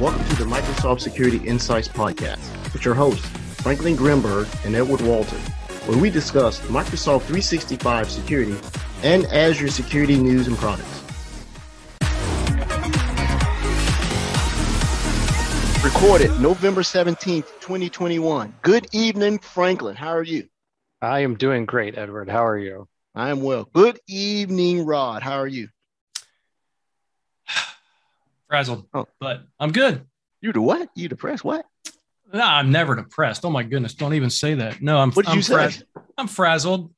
Welcome to the Microsoft Security Insights Podcast with your hosts, Franklin Grimberg and Edward Walton, where we discuss Microsoft 365 security and Azure security news and products. Recorded November 17th, 2021. Good evening, Franklin. How are you? I am doing great, Edward. How are you? I am well. Good evening, Rod. How are you? Frazzled, but I'm good. You the what? You depressed? What? No, I'm never depressed. Oh my goodness. Don't even say that. No, I'm What did you say? I'm frazzled.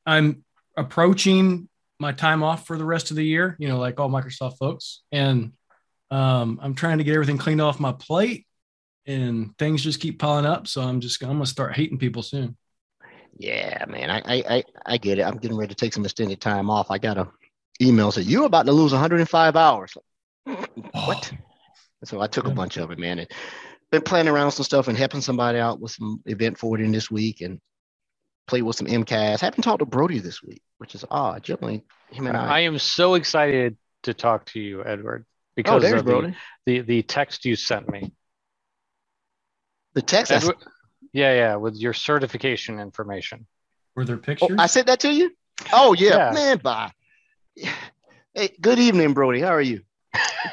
I'm approaching my time off for the rest of the year, like all Microsoft folks. And I'm trying to get everything cleaned off my plate and things just keep piling up. So I'm going to start hating people soon. Yeah, man. I get it. I'm getting ready to take some extended time off. I got a email said you're about to lose 105 hours. What? So I took a bunch of it, man. And been playing around with some stuff and helping somebody out with some event forwarding this week and played with some MCAS. Haven't talked to Brody this week, which is odd. Generally, him and I am so excited to talk to you, Edward, because there's of Brody. the text you sent me. The text? Edward, yeah, with your certification information. Were there pictures? I sent that to you? Oh, yeah. Yeah. Man, bye. Hey, good evening, Brody. How are you?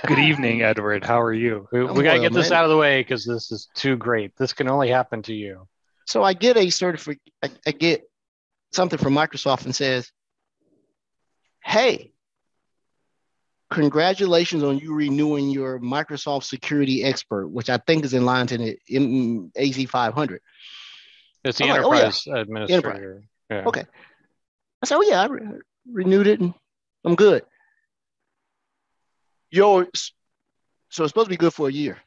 Good evening, Edward. How are you? We got to well, get this man. out of the way because this is too great. This can only happen to you. So I get a certificate. I get something from Microsoft and says, hey, congratulations on you renewing your Microsoft security expert, which I think is in line to the AZ 500. It's the I'm like, enterprise administrator. Yeah. Okay. I said, I renewed it and I'm good. So it's supposed to be good for a year.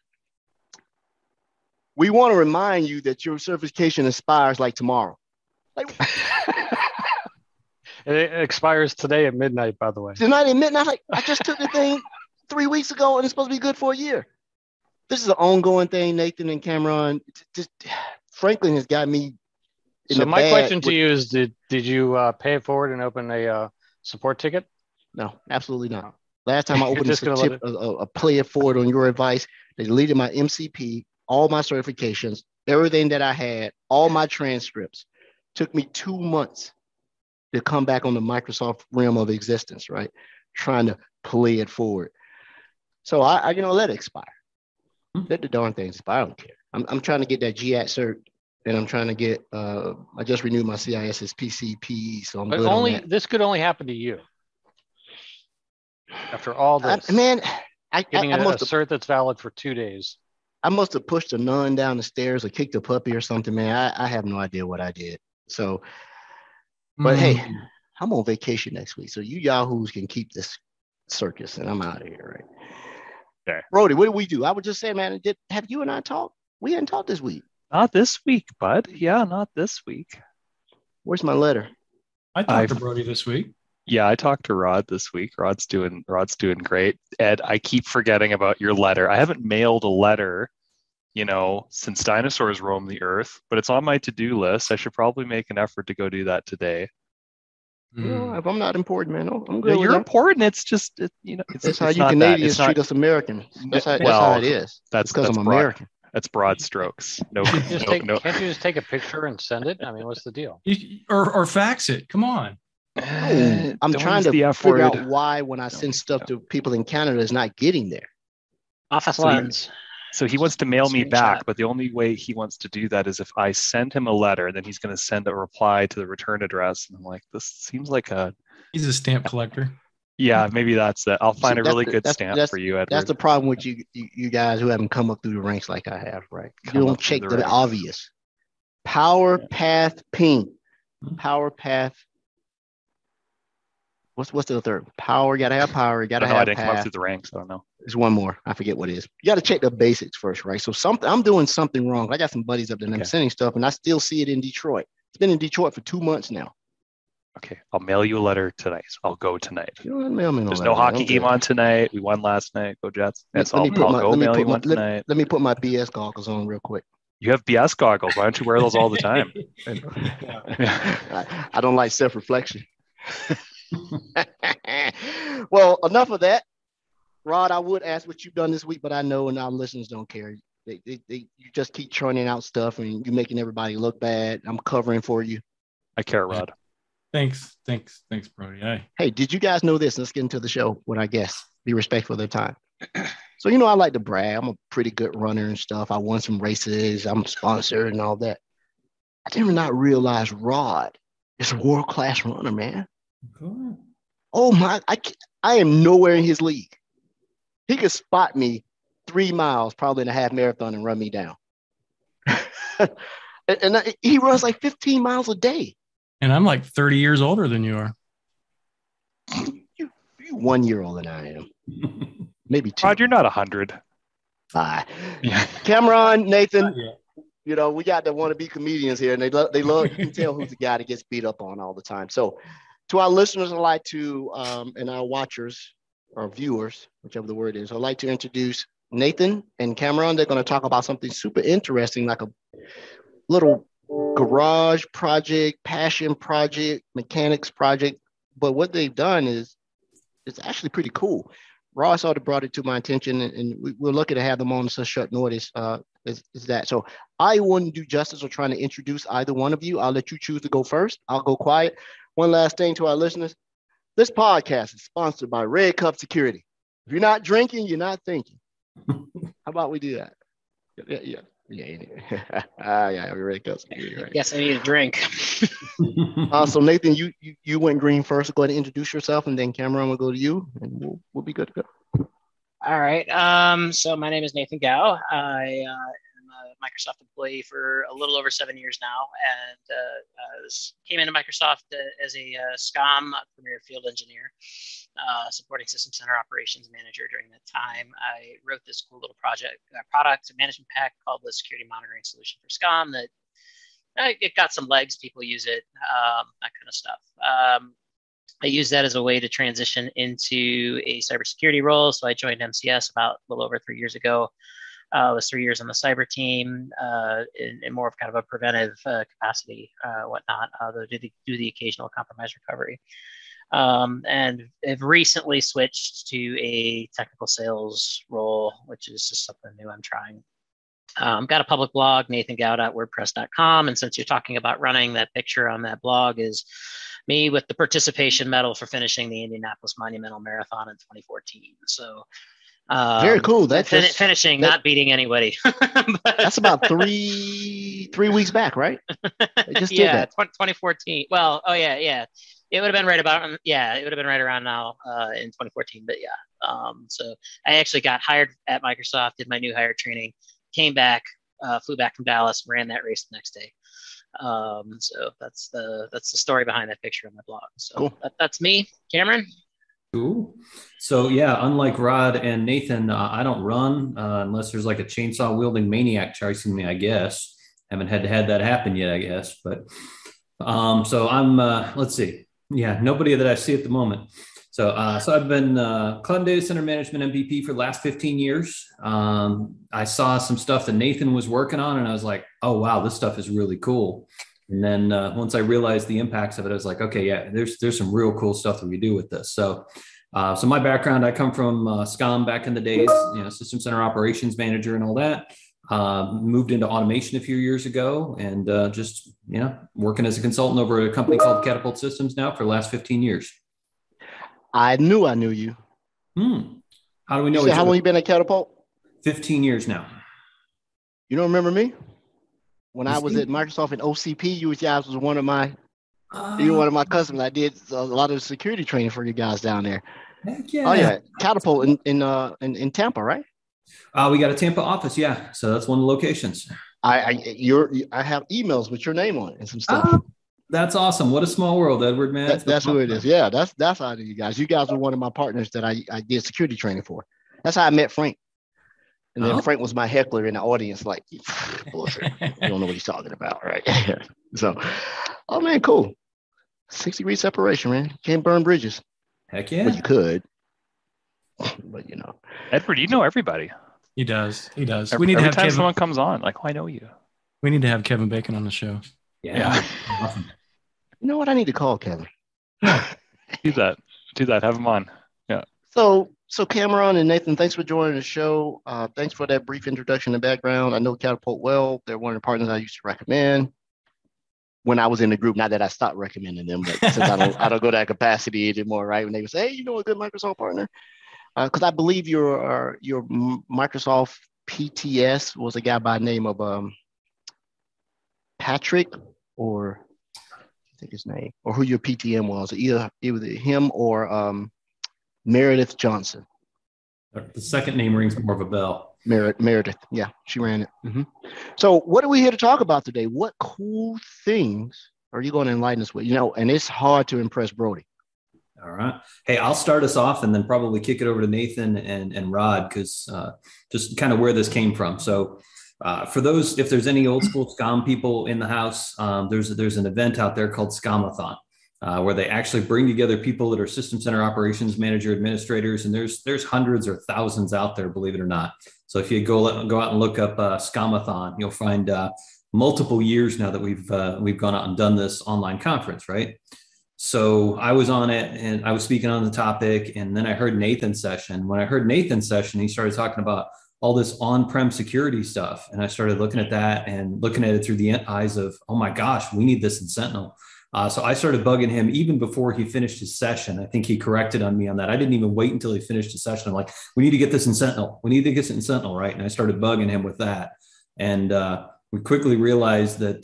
We want to remind you that your certification expires like tomorrow. It expires today at midnight, by the way. Tonight at midnight, I just took the thing 3 weeks ago and it's supposed to be good for a year. This is an ongoing thing, Nathan and Cameron. Franklin has got me. So my question to you is, did you pay it forward and open a support ticket? No, absolutely not. Last time I opened a a play it forward on your advice, they deleted my MCP, all my certifications, everything that I had, all my transcripts. Took me 2 months to come back on the Microsoft realm of existence, right? Trying to play it forward. So I let it expire. Let the darn thing expire. I don't care. I'm trying to get that GAT cert, and I'm trying to get. I just renewed my CIS's PCP, so I'm good on that. This could only happen to you. After all this, getting a cert that's valid for 2 days. I must have pushed a nun down the stairs or kicked a puppy or something, man. I have no idea what I did. So, but hey, I'm on vacation next week, so you yahoos can keep this circus, and I'm out of here, right? Okay. Brody, what did we do? I would just say, man, have you and I talked? We hadn't talked this week. Not this week, bud. Yeah, not this week. Where's my letter? I talked to Brody this week. Yeah, I talked to Rod this week. Rod's doing great. Ed, I keep forgetting about your letter. I haven't mailed a letter, since dinosaurs roamed the earth, but it's on my to-do list. I should probably make an effort to go do that today. If I'm not important, man, I'm good. Yeah, you're important. It's just, that's how you Canadians treat us Americans. That's how it is. That's because I'm American. That's broad strokes. Can't you just take a picture and send it? I mean, what's the deal? Or fax it. Come on. I'm trying to figure out why when I send stuff to people in Canada is not getting there. Office lines. So he wants to mail me back, but the only way he wants to do that is if I send him a letter, then he's going to send a reply to the return address. And I'm like, this seems like he's a stamp collector. Yeah, maybe that's it. I'll find a really good stamp for you, Edward. That's the problem with you guys who haven't come up through the ranks like I have, right? You don't check the obvious. Power path ping. Power path. What's the third? Power, you gotta have power, you gotta have I didn't path. come up through the ranks, I don't know. There's one more. I forget what it is. You gotta check the basics first, right? So I'm doing something wrong. I got some buddies up there and I'm sending stuff and I still see it in Detroit. It's been in Detroit for 2 months now. Okay, I'll mail you a letter tonight. I'll go tonight. You don't mail me no There's letter, no hockey game on tonight. We won last night. Go Jets. I'll go mail you one tonight. Let me put my BS goggles on real quick. You have BS goggles. Why don't you wear those all the time? I don't like self-reflection. Well, enough of that. Rod, I would ask what you've done this week, but I know and our listeners don't care. You just keep churning out stuff and you're making everybody look bad. I'm covering for you. I care, Rod. Thanks, Brody. Hey, did you guys know this? Let's get into the show with our guests. Be respectful of their time. So, I like to brag. I'm a pretty good runner and stuff. I won some races. I'm sponsored and all that. I did not realize Rod is a world-class runner, man. Cool. Oh, my. I am nowhere in his league. He could spot me 3 miles, probably in a half marathon, and run me down. He runs like 15 miles a day. And I'm like 30 years older than you are. You 1 year older than I am. Maybe 2. Rod, you're not 100. 5. Yeah. Cameron, Nathan, we got the wannabe comedians here, and they love. You can tell who's the guy that gets beat up on all the time. So, to our listeners, I'd like to, and our watchers or viewers, whichever the word is, I'd like to introduce Nathan and Cameron. They're going to talk about something super interesting, like a little garage project, passion project, mechanics project. But what they've done is it's actually pretty cool. Ross already brought it to my attention, and we're lucky to have them on such short notice. Is that so? I wouldn't do justice or trying to introduce either one of you. I'll let you choose to go first. I'll go quiet. One last thing to our listeners. This podcast is sponsored by Red Cup Security. If you're not drinking, you're not thinking. How about we do that? Yeah. Red Cup Security. Right. Yes, I need a drink. So Nathan, you went green first. Go ahead and introduce yourself, and then Cameron will go to you, and we'll be good to go. All right. So my name is Nathan Gao. I am a Microsoft employee for a little over 7 years now, and came into Microsoft as a SCOM, Premier Field Engineer, supporting System Center Operations Manager during that time. I wrote this cool little product management pack called the Security Monitoring Solution for SCOM that it got some legs. People use it, that kind of stuff. I used that as a way to transition into a cybersecurity role. So I joined MCS about a little over 3 years ago. I was 3 years on the cyber team in more of kind of a preventive capacity, whatnot, do the occasional compromise recovery. And have recently switched to a technical sales role, which is just something new I'm trying. Got a public blog, nathangao.wordpress.com. And since you're talking about running, that picture on that blog is me with the participation medal for finishing the Indianapolis Monumental Marathon in 2014. So very cool. That's finishing, not beating anybody. That's about three weeks back, right? I just did that. 2014. Well, it would have been right about, it would have been right around now in 2014. But so I actually got hired at Microsoft, did my new hire training, came back, flew back from Dallas, ran that race the next day. So that's the story behind that picture on my blog. So cool. That's me, Cameron. Cool. So unlike Rod and Nathan, I don't run unless there's like a chainsaw wielding maniac chasing me, I guess. Haven't had that happen yet, I guess. But so I'm let's see. Yeah, nobody that I see at the moment. So I've been Cloud Data Center Management MVP for the last 15 years. I saw some stuff that Nathan was working on, and I was like, oh, wow, this stuff is really cool. And then once I realized the impacts of it, I was like, okay, yeah, there's some real cool stuff that we do with this. So my background, I come from SCOM back in the days, System Center Operations Manager and all that. Moved into automation a few years ago, and just working as a consultant over a company called Catapult Systems now for the last 15 years. I knew you. How do we know? How long you been at Catapult? 15 years now. You don't remember me? When I was at Microsoft in OCP, you guys was one of my customers. I did a lot of security training for you guys down there. Heck yeah. Oh yeah, Catapult in Tampa, right? We got a Tampa office, yeah. So that's one of the locations. I have emails with your name on it and some stuff. That's awesome. What a small world, Edward, man. That's who it is. Yeah, that's how I do you guys. You guys were one of my partners that I did security training for. That's how I met Frank. And then Frank was my heckler in the audience, like, bullshit. I don't know what he's talking about, right? So, oh man, cool. 6-degree separation, man. Can't burn bridges. Heck yeah. Well, you could, but Edward, you know everybody. He does. We need to have Kevin. Someone comes on, like, I know you. We need to have Kevin Bacon on the show. Yeah. Awesome. You know what? I need to call Kevin. Do that. Have him on. Yeah. So So Cameron and Nathan, thanks for joining the show. Thanks for that brief introduction and background. I know Catapult well. They're one of the partners I used to recommend when I was in the group. Not that I stopped recommending them, but since I don't go that capacity anymore, right? When they would say, hey, you know, a good Microsoft partner, because I believe your Microsoft PTS was a guy by the name of Patrick, or I think his name, or who your PTM was, either him or Meredith Johnson. The second name rings more of a bell. Meredith, yeah, she ran it. Mm-hmm. So what are we here to talk about today? What cool things are you going to enlighten us with? You know, and it's hard to impress Brody. All right. Hey, I'll start us off and then probably kick it over to Nathan and Rod, because just kind of where this came from. So for those, if there's any old school SCOM people in the house, there's an event out there called SCOMathon. Where they actually bring together people that are system center operations manager, administrators, and there's hundreds or thousands out there, believe it or not. So if you go out and look up SCOMathon, you'll find multiple years now that we've gone out and done this online conference, right? So I was on it and I was speaking on the topic, and then I heard Nathan's session. When I heard Nathan's session, he started talking about all this on-prem security stuff, and I started looking at that and looking at it through the eyes of, oh my gosh, we need this in Sentinel. So I started bugging him even before he finished his session. I think he corrected on me on that. I didn't even wait until he finished his session. I'm like, we need to get this in Sentinel. We need to get this in Sentinel, right? And I started bugging him with that. And we quickly realized that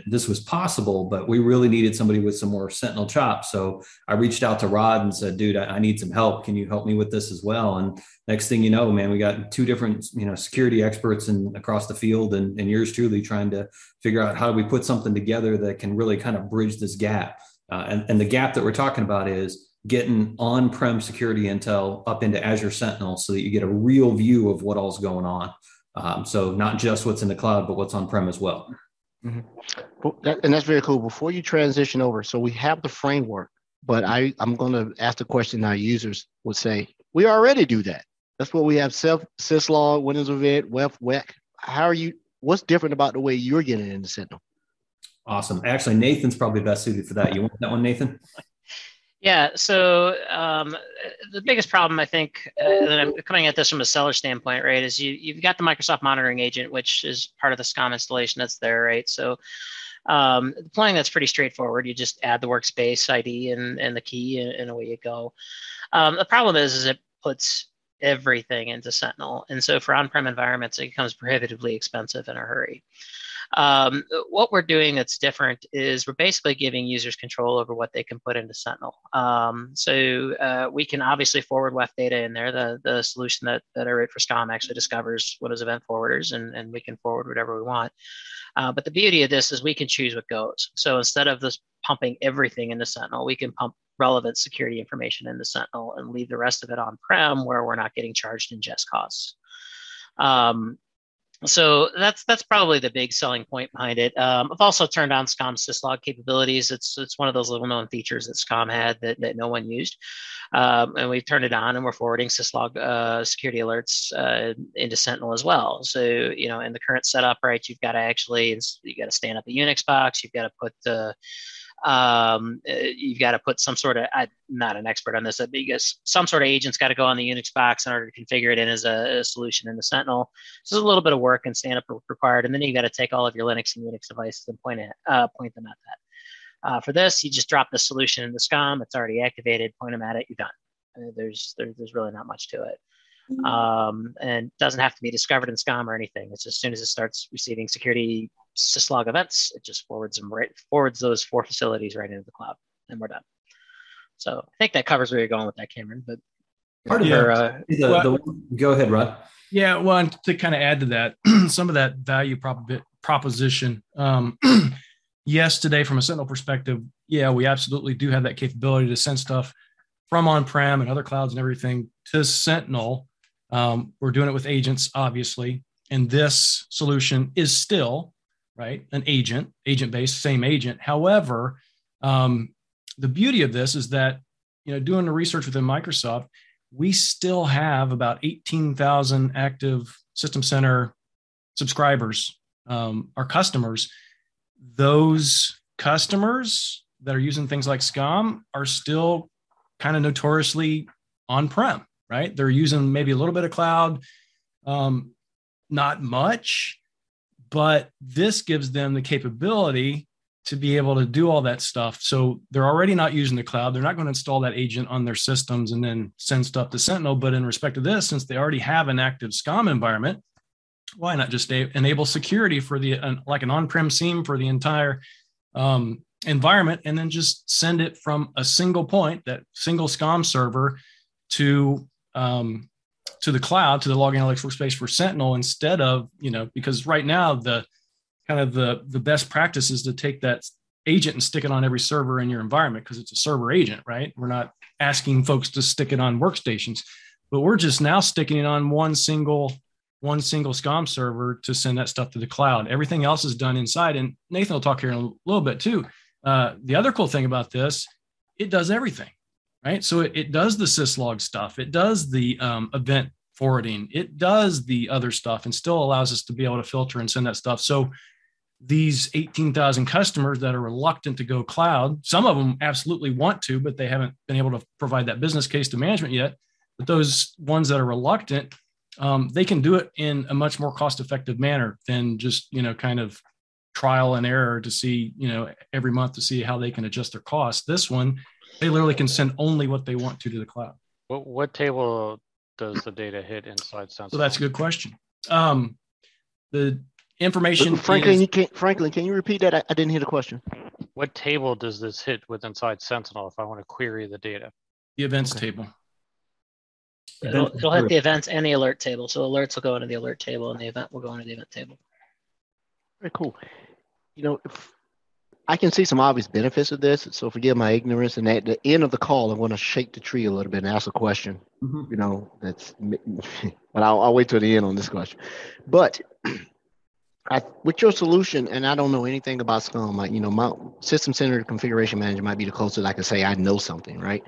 this was possible, but we really needed somebody with some more Sentinel chops. So I reached out to Rod and said, dude, I need some help. Can you help me with this as well? And next thing you know, man, we got two different, security experts across the field and yours truly trying to figure out how do we put something together that can really kind of bridge this gap. And the gap that we're talking about is getting on-prem security intel up into Azure Sentinel so that you get a real view of what all's going on. So not just what's in the cloud, but what's on-prem as well. Mm-hmm. Well, and that's very cool. Before you transition over, so we have the framework, but I'm going to ask the question our users would say, we already do that. That's what we have: syslog, Windows event, WEC. What's different about the way you're getting into Sentinel? Awesome. Actually, Nathan's probably best suited for that. You want that one, Nathan? Yeah, so the biggest problem, I think, that I'm coming at this from a seller standpoint, right, is you've got the Microsoft monitoring agent, which is part of the SCOM installation that's there, right? So deploying that's pretty straightforward. You just add the workspace ID and the key, and away you go. The problem is it puts everything into Sentinel, and so for on-prem environments, it becomes prohibitively expensive in a hurry. What we're doing that's different is we're basically giving users control over what they can put into Sentinel. So we can obviously forward WEF data in there. The solution that I wrote for SCOM actually discovers Windows event forwarders, and we can forward whatever we want. But the beauty of this is we can choose what goes. So instead of this pumping everything into Sentinel, we can pump relevant security information into Sentinel and leave the rest of it on-prem where we're not getting charged ingest costs. So that's probably the big selling point behind it. I've also turned on SCOM syslog capabilities. It's one of those little known features that SCOM had that no one used. And we've turned it on, and we're forwarding syslog security alerts into Sentinel as well. So, in the current setup, right, you got to stand up a Unix box. You've got to put some sort of, I'm not an expert on this, because some sort of agent's got to go on the Unix box in order to configure it in as a solution in the Sentinel. So there's a little bit of work and stand up required. And then you got to take all of your Linux and Unix devices and point them at that. For this, you just drop the solution in the SCOM. It's already activated. Point them at it. You're done. There's really not much to it. And doesn't have to be discovered in SCOM or anything. It's as soon as it starts receiving security syslog events, it just forwards those 4 facilities right into the cloud, and we're done. So I think that covers where you're going with that, Cameron. But part of go ahead, Rod. Yeah, well, and to kind of add to that, some of that value proposition. Yes, today from a Sentinel perspective, yeah, we absolutely do have that capability to send stuff from on-prem and other clouds and everything to Sentinel. We're doing it with agents, obviously, and this solution is still, right, an agent-based, same agent. However, the beauty of this is that, doing the research within Microsoft, we still have about 18,000 active System Center subscribers, our customers. Those customers that are using things like SCOM are still kind of notoriously on-prem, right? They're using maybe a little bit of cloud, not much, but this gives them the capability to be able to do all that stuff. So they're already not using the cloud. They're not going to install that agent on their systems and then send stuff to Sentinel. But in respect to this, since they already have an active SCOM environment, why not just enable security for like an on-prem SIEM for the entire environment, and then just send it from a single point, that single SCOM server, to the cloud, to the log analytics workspace for Sentinel, instead of, because right now the best practice is to take that agent and stick it on every server in your environment because it's a server agent, right? We're not asking folks to stick it on workstations, but we're just now sticking it on one single SCOM server to send that stuff to the cloud. Everything else is done inside. And Nathan will talk here in a little bit too. The other cool thing about this, it does everything, right? So it does the syslog stuff. It does the event forwarding. It does the other stuff and still allows us to be able to filter and send that stuff. So these 18,000 customers that are reluctant to go cloud, some of them absolutely want to, but they haven't been able to provide that business case to management yet. But those ones that are reluctant, they can do it in a much more cost-effective manner than just, kind of trial and error to see, every month to see how they can adjust their costs. This one, they literally can send only what they want to the cloud. What table does the data hit inside Sentinel? So that's a good question. The information. Franklin, can you repeat that? I didn't hear the question. What table does this hit with inside Sentinel if I want to query the data? The events table. It'll hit the events and the alert table. So alerts will go into the alert table and the event will go into the event table. Very cool. I can see some obvious benefits of this, so forgive my ignorance. And at the end of the call, I'm going to shake the tree a little bit and ask a question. But I'll wait till the end on this question. But with your solution, and I don't know anything about SCOM, my system-centered configuration manager might be the closest I can say I know something, right?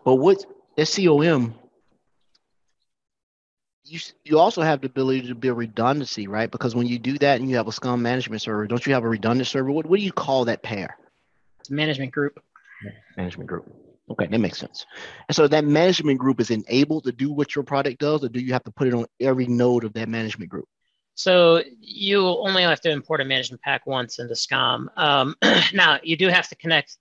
But what SCOM, you also have the ability to build redundancy, right? Because when you do that and you have a SCOM management server, don't you have a redundant server? What do you call that pair? It's management group. Management group. Okay, that makes sense. And so that management group is enabled to do what your product does, or do you have to put it on every node of that management group? So you only have to import a management pack once into SCOM. Now, you do have to connect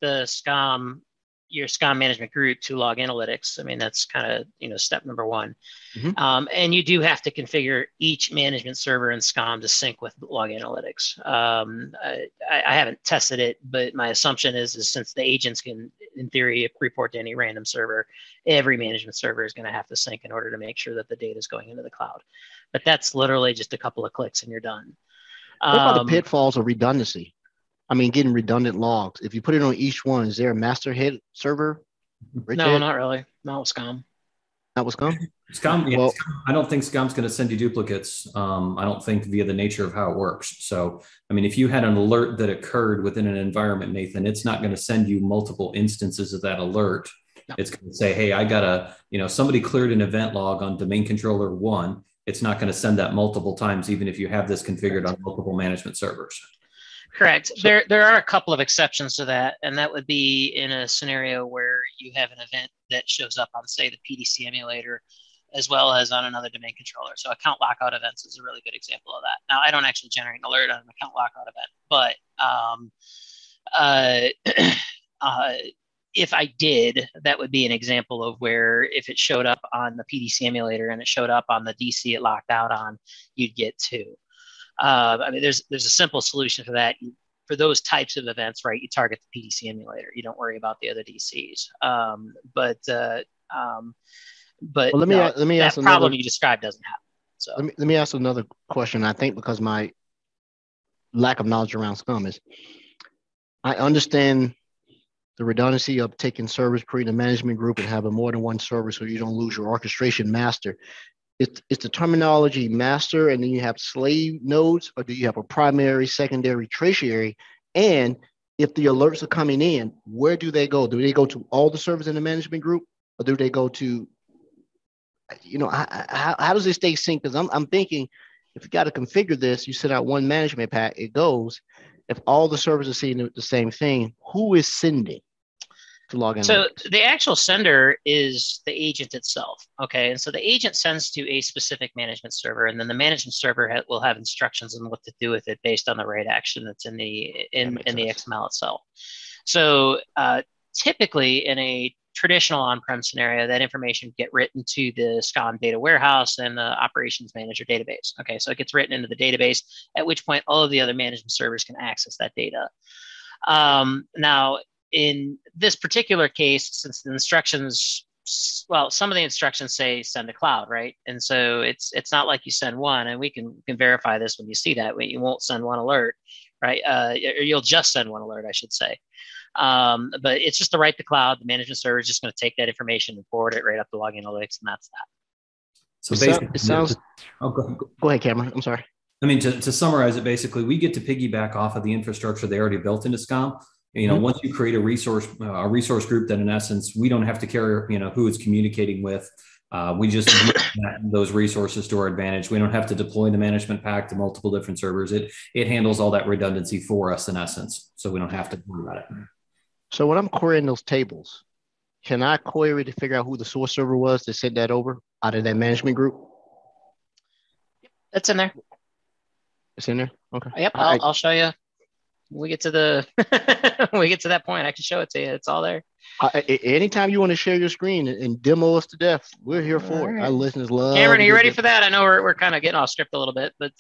your SCOM management group to log analytics. I mean, that's kind of, step number one. Mm-hmm. And you do have to configure each management server in SCOM to sync with log analytics. I haven't tested it, but my assumption is since the agents can, in theory, report to any random server, every management server is going to have to sync in order to make sure that the data is going into the cloud. But that's literally just a couple of clicks and you're done. What about the pitfalls of redundancy? I mean, getting redundant logs. If you put it on each one, is there a master head server? No, not really. Not with SCOM. Not with SCOM? SCOM, yeah, well, I don't think SCOM's going to send you duplicates. I don't think via the nature of how it works. So, I mean, if you had an alert that occurred within an environment, Nathan, it's not going to send you multiple instances of that alert. No. It's going to say, hey, I got somebody cleared an event log on domain controller 1. It's not going to send that multiple times, even if you have this configured on multiple management servers. Correct. So, there are a couple of exceptions to that, and that would be in a scenario where you have an event that shows up on, say, the PDC emulator, as well as on another domain controller. So account lockout events is a really good example of that. Now, I don't actually generate an alert on an account lockout event, but if I did, that would be an example of where if it showed up on the PDC emulator and it showed up on the DC it locked out on, you'd get two. I mean, there's a simple solution for that. For those types of events, right, you target the PDC emulator. You don't worry about the other DCs. But well, let me ask that problem you described doesn't happen. So let me ask another question. I think because my lack of knowledge around SCOM is, I understand the redundancy of taking servers, creating a management group, and having more than one server so you don't lose your orchestration master. It's the terminology master, and then you have slave nodes, or do you have a primary, secondary, tertiary? And if the alerts are coming in, where do they go? Do they go to all the servers in the management group, or do they go to, how does it stay synced? Because I'm thinking, if you got to configure this, you send out one management pack, it goes. If all the servers are seeing the same thing, who is sending? to log So analytics? the actual sender is the agent itself. Okay. And so the agent sends to a specific management server, and then the management server will have instructions on what to do with it based on the right action that's in the XML itself. So typically in a traditional on-prem scenario, that information get written to the SCOM data warehouse and the operations manager database. Okay, so it gets written into the database, at which point all of the other management servers can access that data. Now, in this particular case, since the instructions, well, some of the instructions say send to cloud, right? And so it's not like you send one, and we can verify this when you see that. You won't send one alert, right? Or you'll just send one alert, I should say. But it's just to write the cloud. The management server is just going to take that information and forward it right up to log analytics, and that's that. So basically, it sounds. Go ahead, Cameron. I'm sorry. I mean, to summarize it, basically, we get to piggyback off of the infrastructure they already built into SCOM. You know, mm-hmm. Once you create a resource group, that in essence, we don't have to care, who it's communicating with. We just use those resources to our advantage. We don't have to deploy the management pack to multiple different servers. It handles all that redundancy for us in essence, so we don't have to worry about it. So when I'm querying those tables, can I query to figure out who the source server was to send that over out of that management group? That's in there. It's in there? Okay. Yep, I'll show you. When we get to when we get to that point, I can show it to you. It's all there. Anytime you want to share your screen and demo us to death, we're here for it. Our listeners love. Cameron, are you ready for that? I know we're kind of getting off script a little bit, but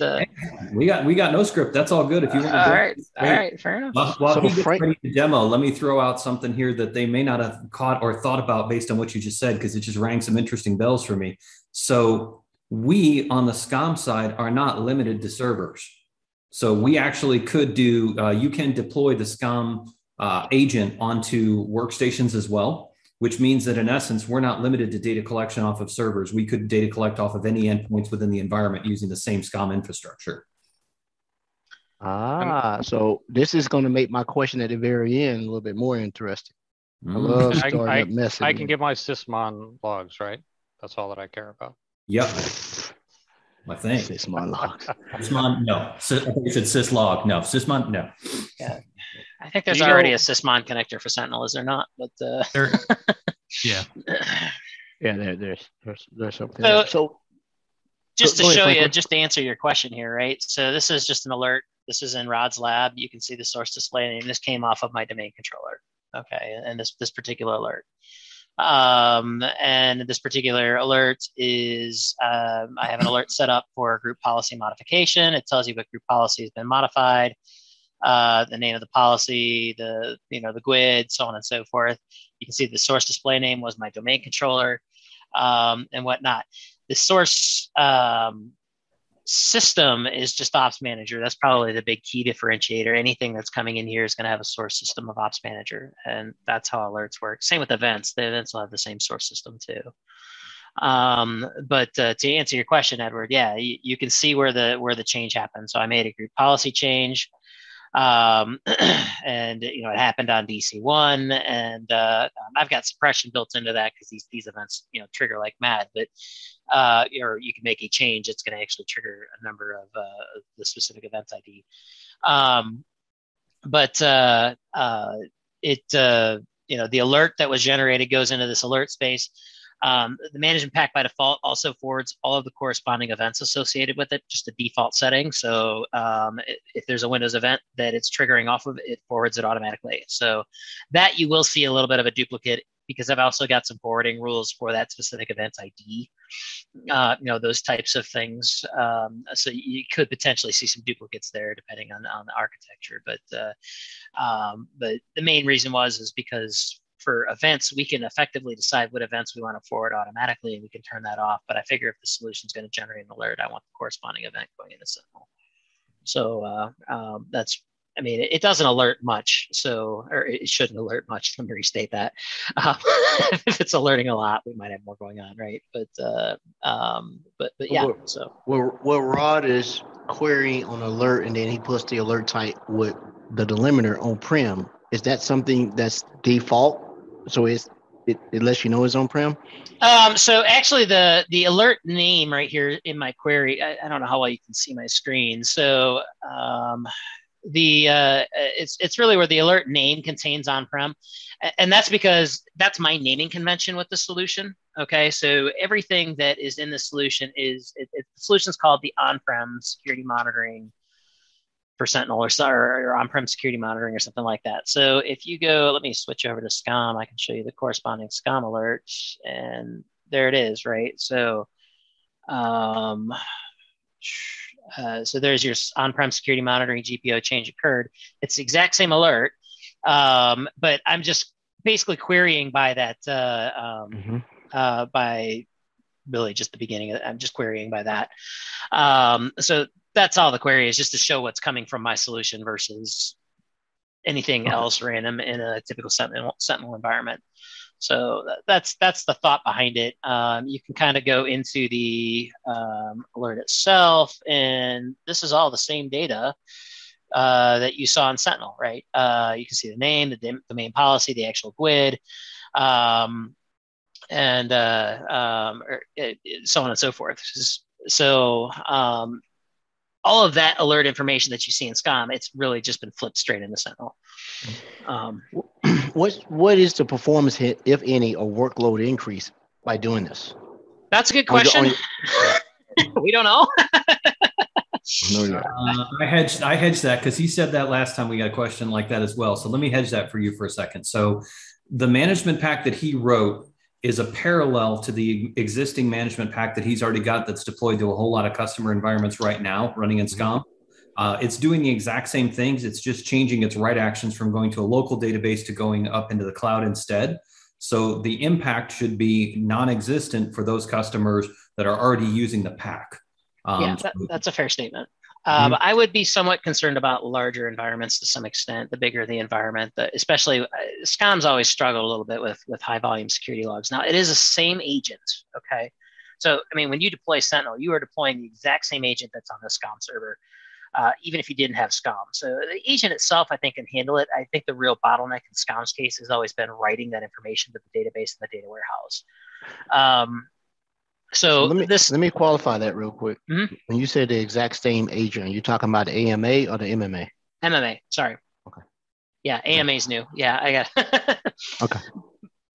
we got no script. That's all good. If you want to all right, fair enough. While he gets ready to demo, let me throw out something here that they may not have caught or thought about based on what you just said, because it just rang some interesting bells for me. So we on the SCOM side are not limited to servers. So we actually could do, you can deploy the SCOM agent onto workstations as well, which means that in essence, we're not limited to data collection off of servers. We could data collect off of any endpoints within the environment using the same SCOM infrastructure. So this is going to make my question at the very end a little bit more interesting. I love starting up messing. I can get my sysmon logs, right? That's all that I care about. Yep. I think sysmon logs. Sysmon, no. I think you said syslog. No. Sysmon, no. Yeah. I think there's already a sysmon connector for Sentinel, is there not? But yeah. Yeah, there's something. So just to show you, just to answer your question here, right? So this is just an alert. This is in Rod's lab. You can see the source display name. This came off of my domain controller. Okay, and this particular alert. And this particular alert is, I have an alert set up for group policy modification. It tells you what group policy has been modified, the name of the policy, the GUID, so on and so forth. You can see the source display name was my domain controller, and whatnot. The source system is just ops manager. That's probably the big key differentiator. Anything that's coming in here is going to have a source system of ops manager, and that's how alerts work. Same with events. The events will have the same source system too. But to answer your question, Edward, yeah, you can see where the change happened. So I made a group policy change, and it happened on DC1, and I've got suppression built into that because these events trigger like mad. But or you can make a change, it's going to actually trigger a number of the specific event ID. The alert that was generated goes into this alert space. The management pack by default also forwards all of the corresponding events associated with it, just a default setting. So if there's a Windows event that it's triggering off of, it forwards it automatically. So that you will see a little bit of a duplicate, because I've also got some forwarding rules for that specific event ID, those types of things. So you could potentially see some duplicates there depending on the architecture. But the main reason is because for events, we can effectively decide what events we want to forward automatically, and we can turn that off. But I figure if the solution is going to generate an alert, I want the corresponding event going into Sentinel. So it doesn't alert much, or it shouldn't alert much. Let me restate that. If it's alerting a lot, we might have more going on, right? But yeah. So well, Rod is querying on alert, and then he puts the alert type with the delimiter on-prem. Is that something that's default? So it lets you know it's on-prem? So actually the alert name right here in my query, I don't know how well you can see my screen. So it's really where the alert name contains on-prem, and that's because that's my naming convention with the solution. Okay, so everything that is in the solution the solution's called the on-prem security monitoring for Sentinel or on-prem security monitoring or something like that. So if you go, let me switch over to SCOM. I can show you the corresponding SCOM alert, and there it is, right? So, so there's your on-prem security monitoring GPO change occurred. It's the exact same alert, but I'm just basically querying by that by really just the beginning of it. I'm just querying by that. So that's all the query is, just to show what's coming from my solution versus anything else random in a typical Sentinel environment. So that's the thought behind it. You can kind of go into the alert itself, and this is all the same data that you saw in Sentinel, right? You can see the name, the domain policy, the actual GUID, and so on and so forth. So all of that alert information that you see in SCOM, it's really just been flipped straight into Sentinel. What is the performance hit, if any, or workload increase by doing this? That's a good question. We don't know. I hedged that because he said that last time we got a question like that as well. So let me hedge that for you for a second. So the management pack that he wrote is a parallel to the existing management pack that he's already got that's deployed to a whole lot of customer environments right now running in SCOM. It's doing the exact same things. It's just changing its write actions from going to a local database to going up into the cloud instead. So the impact should be non-existent for those customers that are already using the pack. That's a fair statement. I would be somewhat concerned about larger environments to some extent. The bigger the environment, especially SCOM's always struggled a little bit with high volume security logs. Now it is the same agent. Okay. So, I mean, when you deploy Sentinel, you are deploying the exact same agent that's on the SCOM server, even if you didn't have SCOM. So the agent itself, I think, can handle it. I think the real bottleneck in SCOM's case has always been writing that information to the database and the data warehouse. So let me qualify that real quick. Mm-hmm. When you say the exact same agent, are you talking about the AMA or the MMA? MMA, sorry. Okay. Yeah, AMA's new. Yeah, I got Okay.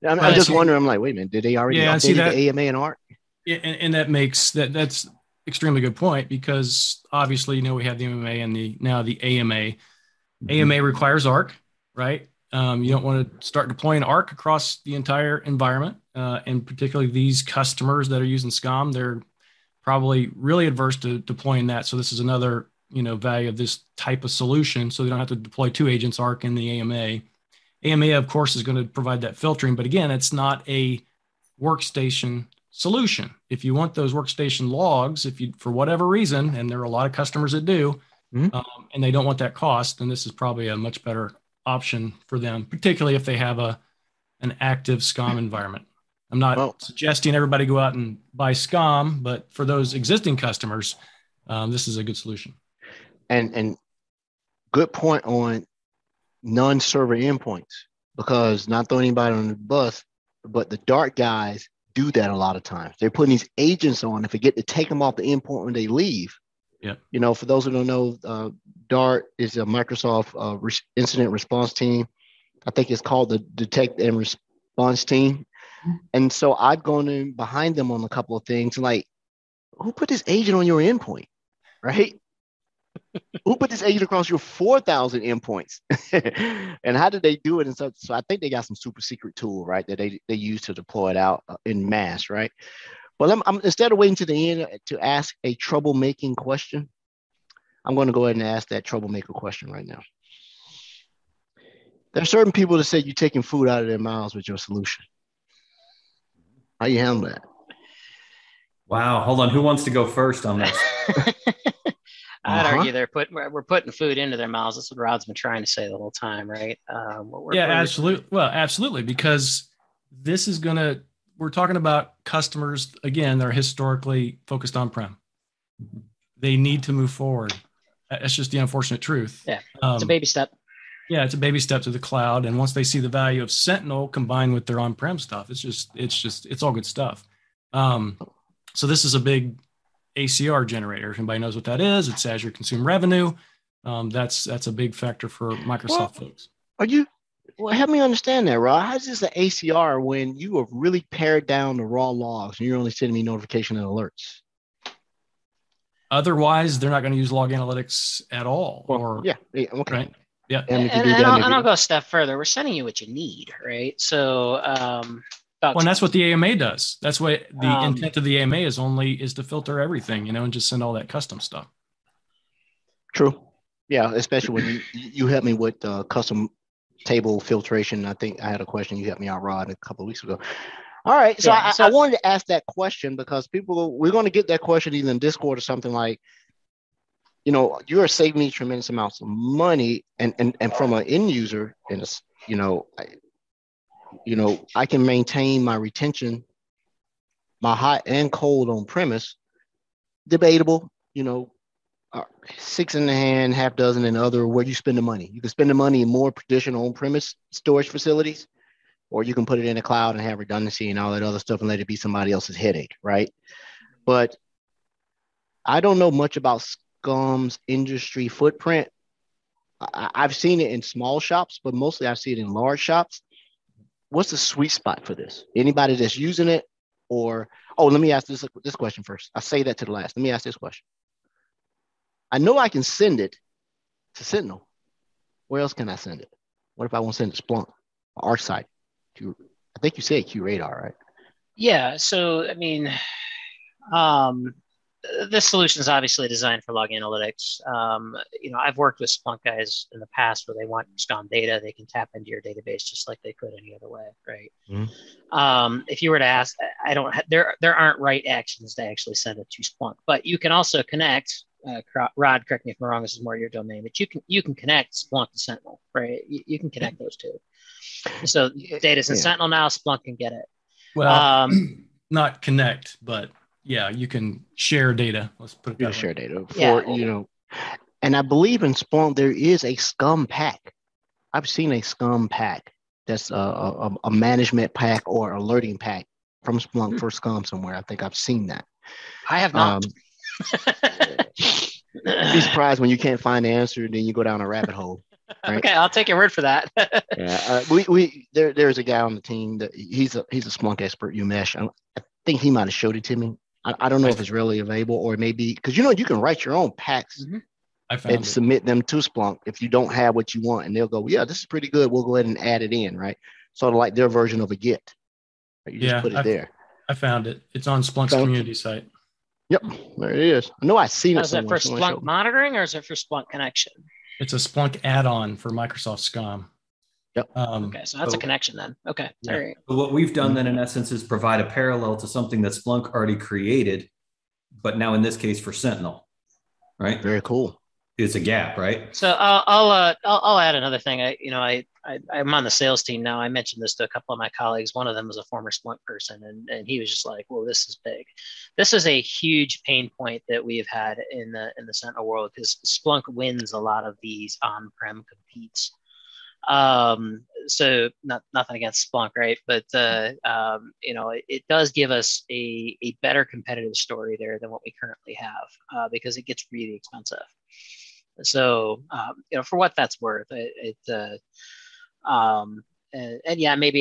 I'm just wondering, I'm like, wait a minute, did they already update the AMA and ARC? Yeah, and that's extremely good point, because obviously, we have the MMA and now the AMA. Mm-hmm. AMA requires ARC, right? You don't want to start deploying ARC across the entire environment, and particularly these customers that are using SCOM, they're probably really adverse to deploying that. So this is another, value of this type of solution. So they don't have to deploy two agents, ARC and the AMA. AMA, of course, is going to provide that filtering, but again, it's not a workstation solution. If you want those workstation logs, if you, for whatever reason, and there are a lot of customers that do, and they don't want that cost, then this is probably a much better option for them, particularly if they have an active SCOM environment. I'm not suggesting everybody go out and buy SCOM, but for those existing customers, this is a good solution. And good point on non-server endpoints, because not throwing anybody on the bus, but the Dart guys do that a lot of times. They're putting these agents on and forget to take them off the endpoint when they leave. Yeah. For those who don't know, Dart is a Microsoft incident response team. I think it's called the detect and response team. And so I've gone in behind them on a couple of things, like, who put this agent on your endpoint, right? Who put this agent across your 4,000 endpoints? And how did they do it? And so I think they got some super secret tool, right, that they use to deploy it out in mass, right? Well, I'm instead of waiting to the end to ask a troublemaking question, I'm going to go ahead and ask that troublemaker question right now. There are certain people that say you're taking food out of their mouths with your solution. How you handle that? Wow. Hold on. Who wants to go first on this? I'd argue we're putting food into their mouths. That's what Rod's been trying to say the whole time, right? Absolutely. Well, absolutely, because this is we're talking about customers, again, they're historically focused on-prem. They need to move forward. That's just the unfortunate truth. Yeah, it's a baby step. Yeah, it's a baby step to the cloud. And once they see the value of Sentinel combined with their on-prem stuff, it's all good stuff. So this is a big ACR generator. If anybody knows what that is, it's Azure Consume Revenue. That's a big factor for Microsoft folks. Well, help me understand that, Rod. How's this an ACR when you have really pared down the raw logs and you're only sending me notification and alerts? Otherwise, they're not going to use log analytics at all. Okay. Right? Yeah. And I'll go a step further. We're sending you what you need, right? So, and that's what the AMA does. That's what the intent of the AMA is to filter everything, and just send all that custom stuff. True. Yeah, especially when you helped me with custom table filtration. I think I had a question you helped me out, Rod, a couple of weeks ago. All right. So, I wanted to ask that question because we're going to get that question either in Discord or something like, you are saving me tremendous amounts of money, and from an end user, and I can maintain my retention, my hot and cold on premise. Debatable, 6 in the hand, half dozen in other. Where you spend the money, you can spend the money in more traditional on-premise storage facilities, or you can put it in the cloud and have redundancy and all that other stuff and let it be somebody else's headache, right? But I don't know much about SCOM's industry footprint. I've seen it in small shops, but mostly I see it in large shops. What's the sweet spot for this? Anybody that's using it, or let me ask this question first. I say that to the last. Let me ask this question. I know I can send it to Sentinel. Where else can I send it? What if I want to send it to Splunk, ArcSight? I think you said QRadar, right? Yeah. So, I mean, this solution is obviously designed for log analytics. I've worked with Splunk guys in the past where they want SCOM data. They can tap into your database just like they could any other way, right? Mm-hmm. If you were to ask, there aren't right actions to actually send it to Splunk, but you can also connect. Rod, correct me if I'm wrong. This is more your domain, but you can connect Splunk to Sentinel, right? You can connect those two. So data's in Sentinel now. Splunk can get it. Well, not connect, but yeah, you can share data. Let's put it that way. Share data and I believe in Splunk there is a SCOM pack. I've seen a SCOM pack that's a management pack or alerting pack from Splunk for SCOM somewhere. I think I've seen that. I have not. Be surprised when you can't find the answer, and then you go down a rabbit hole. Right? Okay, I'll take your word for that. There's a guy on the team that he's a Splunk expert. UMesh. I think he might have showed it to me. I don't know if it's really available or maybe because you can write your own packs and submit them to Splunk if you don't have what you want, and they'll go, yeah, this is pretty good. We'll go ahead and add it in, right? Sort of like their version of a Git. Right? You just put it there. I found it. It's on Splunk's community site. Yep, there it is. I know I've seen it. Is it for Splunk monitoring or is it for Splunk connection? It's a Splunk add-on for Microsoft SCOM. Yep. Okay, so that's a connection then. Okay, all right. So what we've done then, in essence, is provide a parallel to something that Splunk already created, but now in this case for Sentinel, right? Very cool. It's a gap, right? So I'll add another thing. I'm on the sales team now. I mentioned this to a couple of my colleagues. One of them was a former Splunk person, and he was just like, "Well, this is big. This is a huge pain point that we've had in the Sentinel world because Splunk wins a lot of these on-prem competes. So nothing against Splunk, right? But it does give us a better competitive story there than what we currently have because it gets really expensive." So, for what that's worth, maybe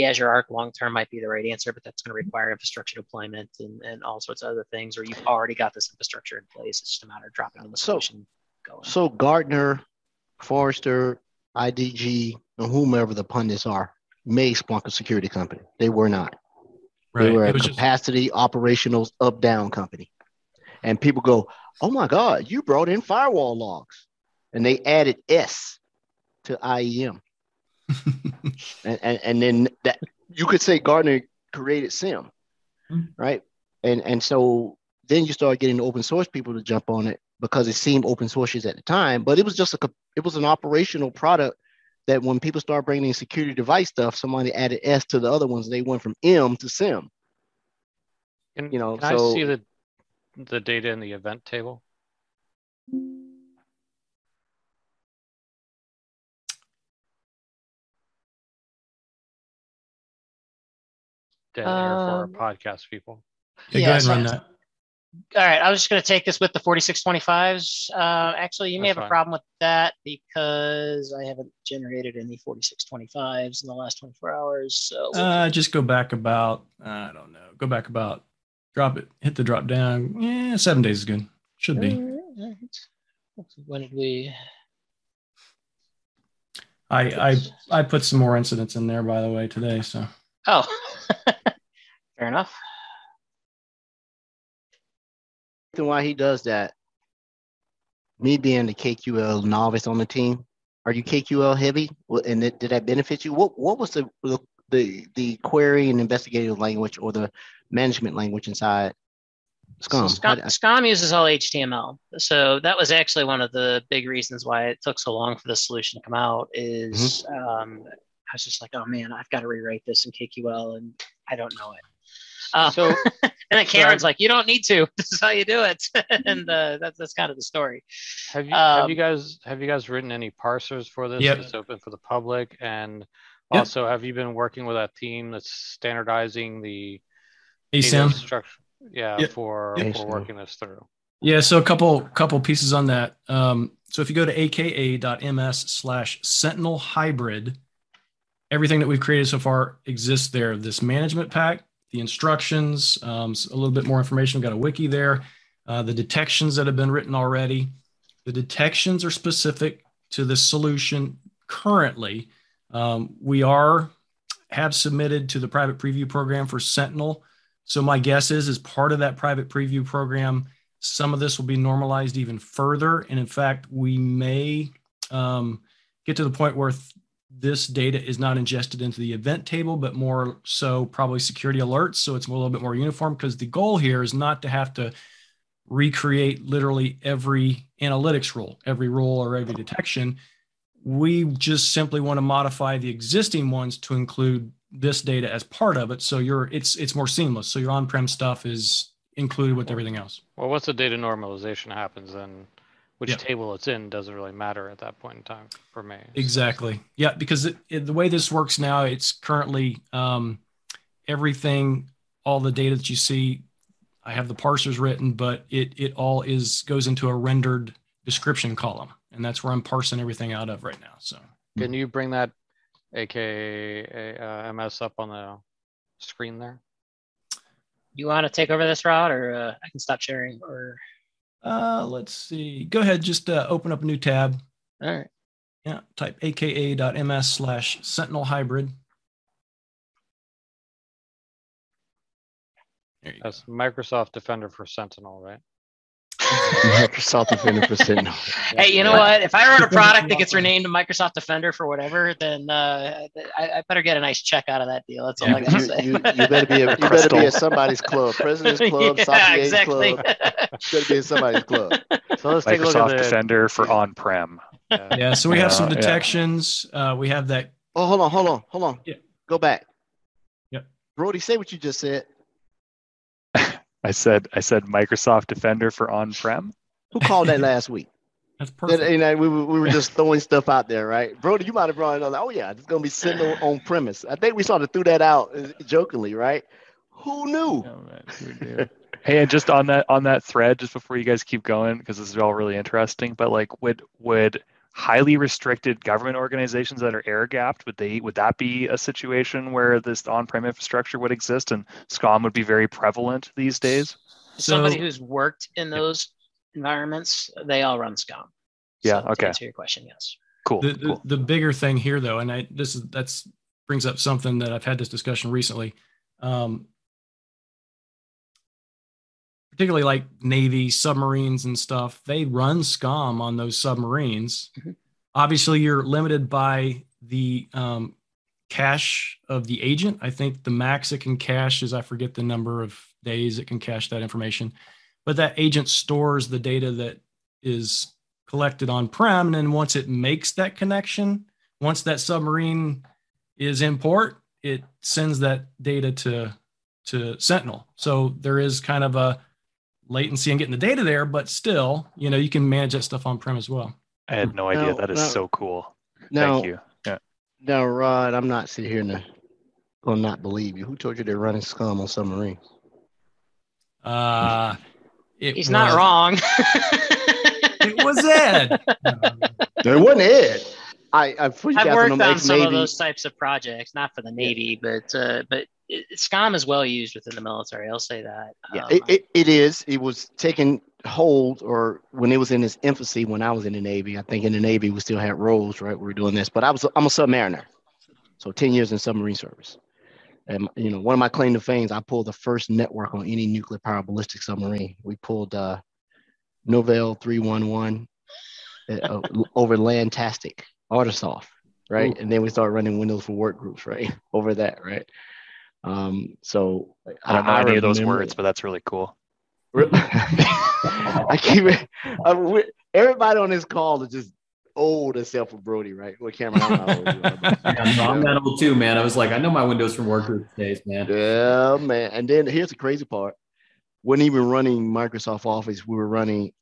Azure Arc long-term might be the right answer, but that's going to require infrastructure deployment and all sorts of other things, or you've already got this infrastructure in place. It's just a matter of dropping in the solution going. So Gartner, Forrester, IDG, and whomever the pundits are, made Splunk a security company. They were not. Right. They were a capacity operational up-down company. And people go, oh my God, you brought in firewall logs. And they added S to IEM. and then that you could say Gartner created SIM, right? And so then you start getting the open source people to jump on it because it seemed open source at the time, but it was just it was an operational product that when people start bringing security device stuff, somebody added S to the other ones. And they went from M to SIM. Can I see the data in the event table? Dead air for our podcast people. Go ahead and run that. All right, I was just going to take this with the 4625s. Actually, you may That's have a fine. problem with that because I haven't generated any 4625s in the last 24 hours. So Just go back about, I don't know, go back about, drop it, hit the drop down. Yeah, 7 days is good. Should be. When did we? I put some more incidents in there, by the way, today. So. Oh, fair enough. The reason why he does that, me being the KQL novice on the team, are you KQL heavy? And did that benefit you? What was the query and investigative language or the management language inside SCOM? So SCOM uses all HTML. So that was actually one of the big reasons why it took so long for the solution to come out is I was just like, oh man, I've got to rewrite this in KQL and I don't know it. So and then Cameron's like, you don't need to. This is how you do it. And that's kind of the story. have you guys written any parsers for this Yep. that's open for the public? And Yep. also, have you been working with that team that's standardizing the ASAM. data structure? Yeah, Yep. for Yep. working this through. Yeah, so a couple pieces on that. So if you go to aka.ms/Sentinel hybrid, everything that we've created so far exists there. This management pack, the instructions, a little bit more information. We've got a wiki there. The detections that have been written already. The detections are specific to the solution currently. We have submitted to the private preview program for Sentinel. So my guess is, as part of that private preview program, some of this will be normalized even further. And in fact, we may get to the point where this data is not ingested into the event table, but more so probably security alerts. So it's a little bit more uniform, because the goal here is not to have to recreate literally every analytics rule, every rule or every detection. We just simply want to modify the existing ones to include this data as part of it. So it's more seamless. So your on-prem stuff is included with everything else. Well, once the data normalization happens, then which Yep. table it's in doesn't really matter at that point in time for me. Exactly. Yeah, because the way this works now, it's currently everything, all the data that you see, I have the parsers written, but it all goes into a rendered description column, and that's where I'm parsing everything out of right now. So Can you bring that aka MS up on the screen there? You want to take over this, Rod, or I can stop sharing? Or let's see. Go ahead. Just open up a new tab. all right. Yeah. Type aka.ms/Sentinel hybrid. There you That's Microsoft Defender for Sentinel, right? Microsoft Defender for Sentinel. Hey, you know what? If I wrote a product that gets renamed to Microsoft Defender for whatever, then I better get a nice check out of that deal. That's all I got to say. You better be at somebody's club, President's Club, Yeah, Satier's exactly. Club. You better be at somebody's club. So let's take a look at Microsoft the Defender for on-prem. Yeah, so we have some Yeah. detections. We have that. Oh, hold on. Yeah. Go back. Yep. Brody, say what you just said. I said Microsoft Defender for on-prem. Who called that last week? That's perfect. We were just throwing stuff out there, right? Brody, you might have brought it on. Oh yeah, it's gonna be Sentinel on premise. I think we sort of threw that out jokingly, right? Who knew? Hey, and just on that thread, just before you guys keep going, because this is all really interesting, but like would highly restricted government organizations that are air gapped, would that be a situation where this on-prem infrastructure would exist and SCOM would be very prevalent these days? Somebody who's worked in those environments, they all run SCOM. Yeah, So okay. To answer your question, yes. Cool. The bigger thing here, though, and that's brings up something that I've had this discussion recently. Particularly like Navy submarines and stuff, they run SCOM on those submarines. Mm-hmm. Obviously, you're limited by the cache of the agent. I think the max it can cache is, I forget the number of days it can cache that information, but that agent stores the data that is collected on-prem. And then once it makes that connection, once that submarine is in port, it sends that data to Sentinel. So there is kind of a latency in getting the data there, but still, you can manage that stuff on-prem as well. I had no idea. That is so cool. Thank you. Yeah. Now, Rod, I'm not sitting here going to not believe you. Who told you they're running SCOM on submarines? He's not wrong. It was Ed. No, it wasn't Ed. I've worked on some of those types of projects, not for the Navy, but SCOM is well used within the military. I'll say that. Yeah, it is. It was taking hold, or when it was in its infancy, when I was in the Navy. I think in the Navy we still had roles, right? We were doing this, but I'm a submariner, so 10 years in submarine service. And one of my claim to fame, I pulled the first network on any nuclear powered ballistic submarine. We pulled Novell 311 over Landtastic, Artisoft, right? Ooh. And then we started running Windows for Work groups, right? Over that, right? So I don't know any of those words, but that's really cool. I keep it. Everybody on this call is just old except for Brody, right? What Cameron? I'm that old too, man. I was like, I know my Windows from Work group days, man. Yeah, man. And then here's the crazy part: wasn't even running Microsoft Office. We were running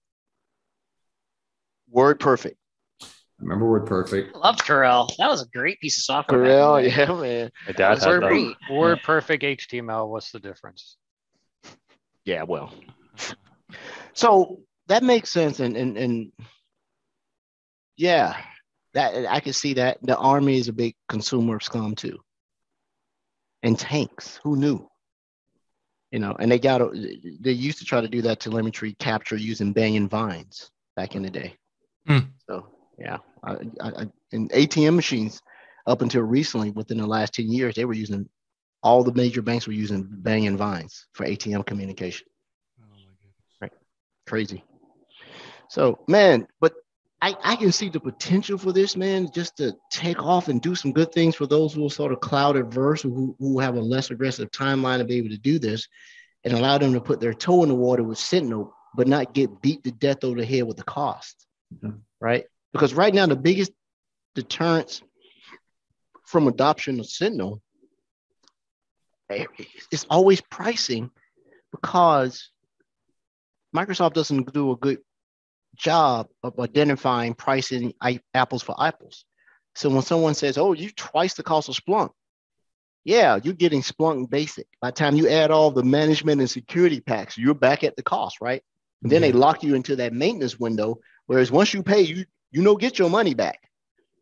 WordPerfect. I remember WordPerfect. I loved Corel. That was a great piece of software. Corel, yeah, man. My dad had great. WordPerfect HTML. What's the difference? Yeah, well. So that makes sense, and yeah, that I can see that. The Army is a big consumer of SCOM too, and tanks. Who knew? And they used to try to do that telemetry capture using Banyan vines back in the day. So yeah, and ATM machines up until recently, within the last 10 years, they were using, all the major banks were using Banyan vines for ATM communication. Oh my goodness. Right, crazy. So man, but I can see the potential for this, man, just to take off and do some good things for those who are sort of cloud adverse, who have a less aggressive timeline to be able to do this, and allow them to put their toe in the water with Sentinel, but not get beat to death over the head with the cost, right? Because right now, the biggest deterrence from adoption of Sentinel is always pricing, because Microsoft doesn't do a good job of identifying pricing apples for apples. So when someone says, "Oh, you twice the cost of Splunk," yeah, you're getting Splunk Basic. By the time you add all the management and security packs, you're back at the cost, right? And then they lock you into that maintenance window. Whereas once you pay, get your money back.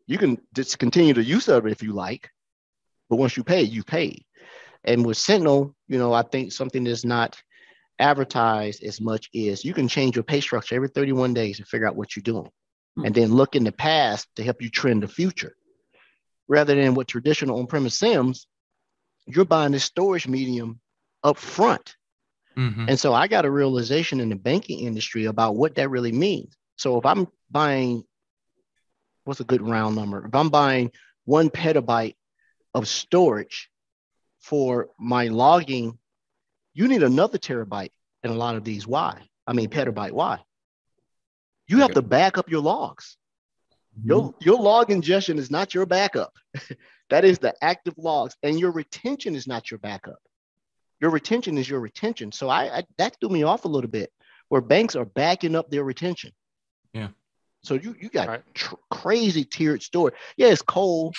You can just continue to use it if you like, but once you pay, you pay. And with Sentinel, I think something that's not advertised as much is you can change your pay structure every 31 days to figure out what you're doing, and then look in the past to help you trend the future, rather than what traditional on-premise SIEMs, you're buying this storage medium up front. And so I got a realization in the banking industry about what that really means. So if I'm buying, what's a good round number? If I'm buying 1 petabyte of storage for my logging, you need another terabyte in a lot of these. Petabyte. Why? You have to back up your logs. Your log ingestion is not your backup. That is the active logs, and your retention is not your backup. Your retention is your retention. So that threw me off a little bit, where banks are backing up their retention. Yeah. So you got crazy tiered storage. Yeah, it's cold.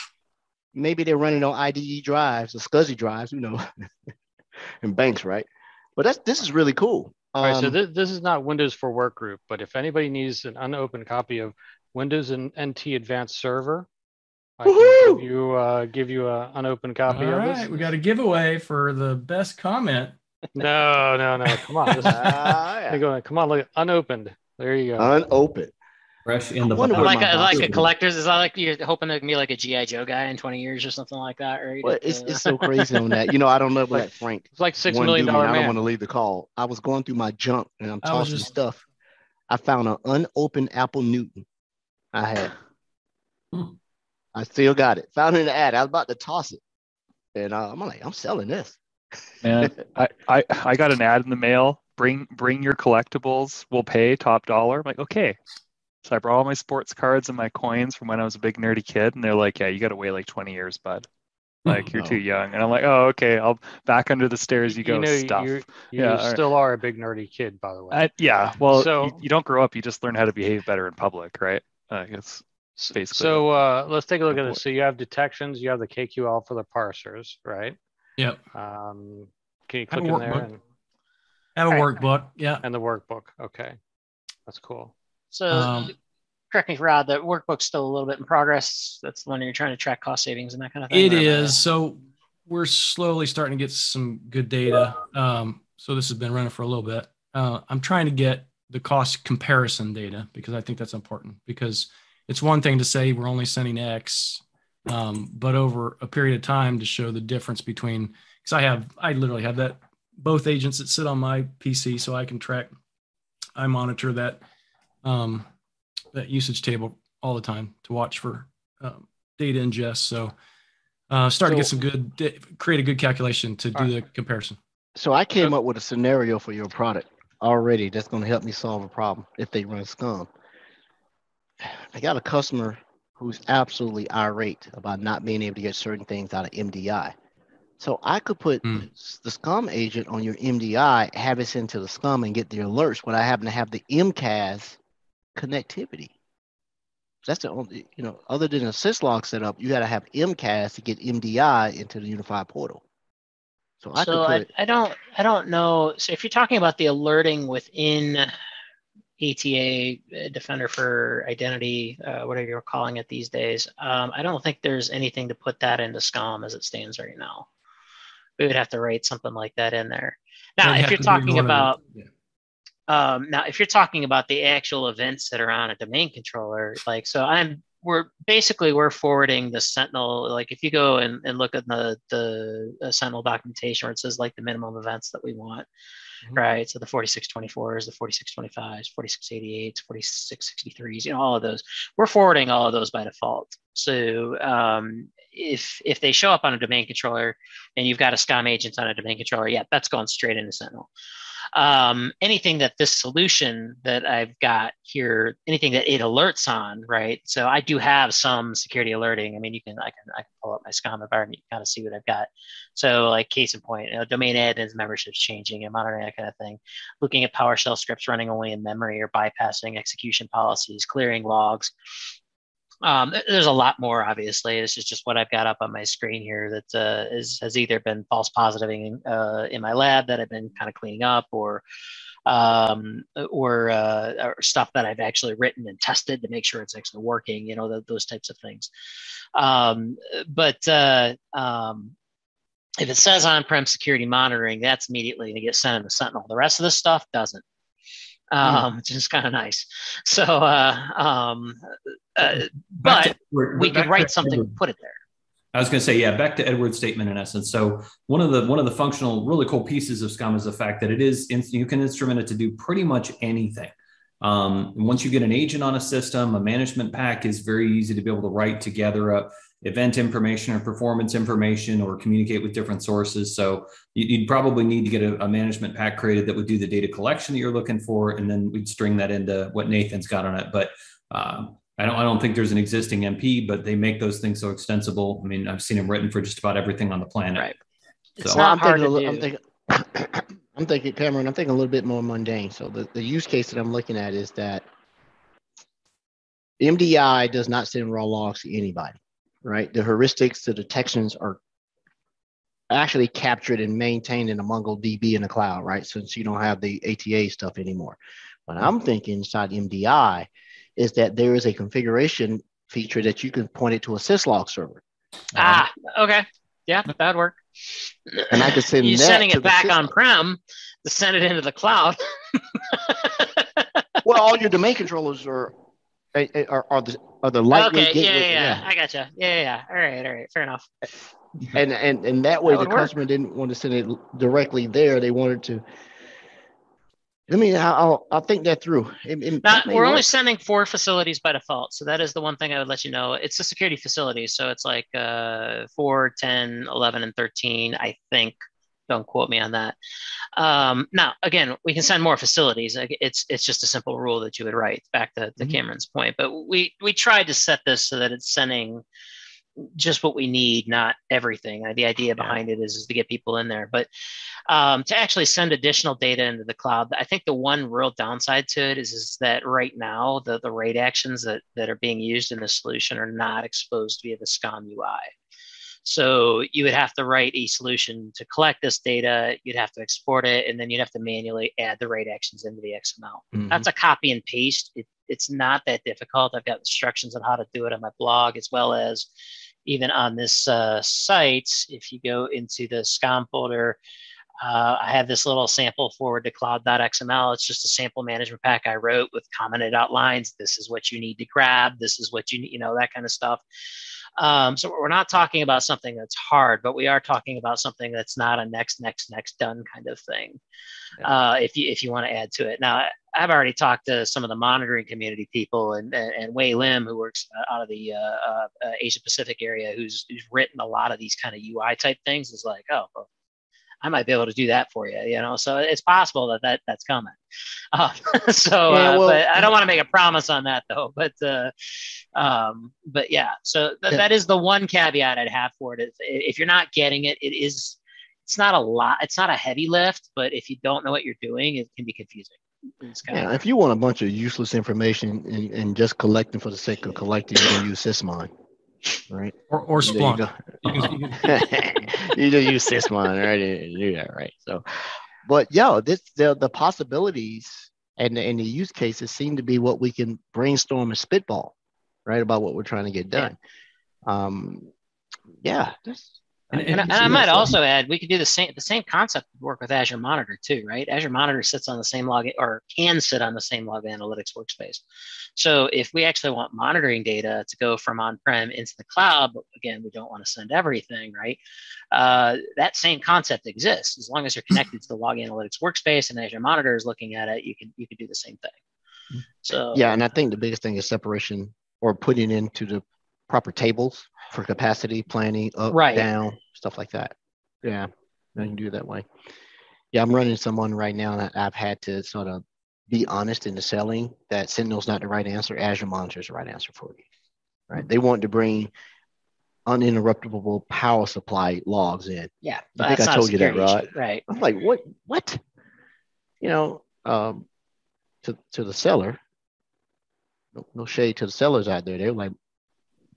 Maybe they're running on IDE drives or SCSI drives, in banks, right? But this is really cool. All right, so this is not Windows for Work group, but if anybody needs an unopened copy of Windows and NT Advanced Server, I can give you an unopened copy of this. All right, we got a giveaway for the best comment. No. Come on. Come on, look, unopened. There you go. Unopened. Fresh in the like a collector's. Is that like you're hoping to be like a G.I. Joe guy in 20 years or something like that, right? Well, it's so crazy on that. I don't know about that, Frank. It's like $6 million man. I don't want to leave the call. I was going through my junk and I'm tossing stuff. I found an unopened Apple Newton. I had. I still got it. Found it in the ad. I was about to toss it, and I'm like, I'm selling this. Man, I got an ad in the mail. Bring your collectibles. We'll pay top dollar. I'm like, okay. So I brought all my sports cards and my coins from when I was a big nerdy kid, and they're like, yeah, you got to wait like 20 years, bud. Like you're too young. And I'm like, oh, okay. I'll back under the stairs you go. Stuff. You still are a big nerdy kid, by the way. Yeah. Well, so you don't grow up. You just learn how to behave better in public, right? I guess. Basically. So let's take a look at this. So you have detections. You have the KQL for the parsers, right? Yep. Can you click in there? Have a All right. workbook. Yeah. And the workbook. Okay. That's cool. So correct me, Rod, the workbook's still a little bit in progress. That's the one you're trying to track cost savings and that kind of thing. It is. So we're slowly starting to get some good data. So this has been running for a little bit. I'm trying to get the cost comparison data because I think that's important, because it's one thing to say we're only sending X, but over a period of time to show the difference between, because I literally have that both agents that sit on my PC, so I can track, I monitor that that usage table all the time to watch for data ingest. So start to get some create a good calculation to do the comparison. So I came up with a scenario for your product already that's going to help me solve a problem if they run SCOM. I got a customer who's absolutely irate about not being able to get certain things out of MDI. So I could put the SCOM agent on your MDI, have it sent to the SCOM and get the alerts when I happen to have the MCAS connectivity. That's the only, other than a syslog setup, you got to have MCAS to get MDI into the unified portal. So I don't know. So if you're talking about the alerting within ATA, Defender for Identity, whatever you're calling it these days, I don't think there's anything to put that into SCOM as it stands right now. We would have to write something like that in there. Now, if you're talking about if you're talking about the actual events that are on a domain controller, we're forwarding the Sentinel. Like if you go and look at the Sentinel documentation where it says like the minimum events that we want, right? So the 4624s, the 4625s, 4688s, 4663s, all of those. We're forwarding all of those by default. So if they show up on a domain controller and you've got a SCOM agent on a domain controller, that's going straight into Sentinel. Anything that this solution that I've got here, anything that it alerts on, right? So I do have some security alerting. I mean, I can pull up my SCOM environment, you can kind of see what I've got. So like case in point, domain admins memberships changing and monitoring that kind of thing, looking at PowerShell scripts running only in memory or bypassing execution policies, clearing logs. There's a lot more, obviously. This is just what I've got up on my screen here that has either been false positiving in my lab that I've been kind of cleaning up, or stuff that I've actually written and tested to make sure it's actually working, those types of things. But if it says on-prem security monitoring, that's immediately to get sent into Sentinel. The rest of the stuff doesn't. Which is kind of nice. So, but we could write something and put it there. I was going to say, back to Edward's statement in essence. So one of the functional, really cool pieces of SCOM is the fact that you can instrument it to do pretty much anything. Once you get an agent on a system, a management pack is very easy to be able to write together event information or performance information or communicate with different sources. So you'd probably need to get a management pack created that would do the data collection that you're looking for, and then we'd string that into what Nathan's got on it. But I don't think there's an existing MP, but they make those things so extensible. I mean, I've seen them written for just about everything on the planet. Right. So it's not hard to do. I'm thinking, Cameron, I'm thinking a little bit more mundane. So the use case that I'm looking at is that MDI does not send raw logs to anybody, right? The heuristics, the detections are actually captured and maintained in a MongoDB in the cloud, right? Since you don't have the ATA stuff anymore. What I'm thinking inside MDI is that there is a configuration feature that you can point it to a syslog server. Okay. Yeah, that'd work. And I could send you that sending to it back the on-prem to send it into the cloud. Well, all your domain controllers are the lightweight gateway. Yeah. I gotcha. Yeah. All right. Fair enough. And that way that the customer didn't want to send it directly there. They wanted to. I'll think that through. We're only sending 4 facilities by default. So that is the one thing I would let you know. It's a security facility. So it's like 4, 10, 11, and 13, I think. Don't quote me on that. Now, again, we can send more facilities. It's just a simple rule that you would write, back to Cameron's point. But we tried to set this so that it's sending just what we need, not everything. The idea behind it is to get people in there. But to actually send additional data into the cloud, I think the one real downside to it is that right now, the RAID actions that are being used in the solution are not exposed via the SCOM UI. So you would have to write a solution to collect this data. You'd have to export it, and then you'd have to manually add the right actions into the XML. Mhm. That's a copy and paste. It's not that difficult. I've got instructions on how to do it on my blog, as well as even on this site. If you go into the SCOM folder, I have this little sample forward to cloud.xml. It's just a sample management pack I wrote with commented outlines. This is what you need to grab. This is what you need, that kind of stuff. So we're not talking about something that's hard, but we are talking about something that's not a next done kind of thing. If you want to add to it. Now, I've already talked to some of the monitoring community people, and Wei Lim, who works out of the Asia Pacific area, who's written a lot of these kind of UI type things, is like, oh, well, I might be able to do that for you, so it's possible that's coming. But I don't want to make a promise on that though. But yeah, so that is the one caveat I'd have for it. If you're not getting it, it's not a lot. It's not a heavy lift, but if you don't know what you're doing, it can be confusing. If you want a bunch of useless information and just collecting for the sake of collecting, you can use Sysmon. Right. Or Splunk. You just use Sysmon, right? And do that, right? So, but the possibilities and the use cases seem to be what we can brainstorm and spitball, right, about what we're trying to get done. And I might also add, we could do the same concept would work with Azure Monitor too, right? Azure Monitor sits on the same log, or can sit on the same log analytics workspace. So if we actually want monitoring data to go from on-prem into the cloud, but again, we don't want to send everything, right? That same concept exists. As long as you're connected to the log analytics workspace and Azure Monitor is looking at it, you can do the same thing. So and I think the biggest thing is separation, or putting into the proper tables for capacity planning, up, down, stuff like that. Yeah, I can do it that way. Yeah, I'm running someone right now that I've had to sort of be honest in the selling that Sentinel's not the right answer. Azure Monitor is the right answer for you, right? They want to bring uninterruptible power supply logs in. Yeah, I think I told you that, Rod. Issue, right? I'm like, what? To the seller. No shade to the sellers out there. They're like,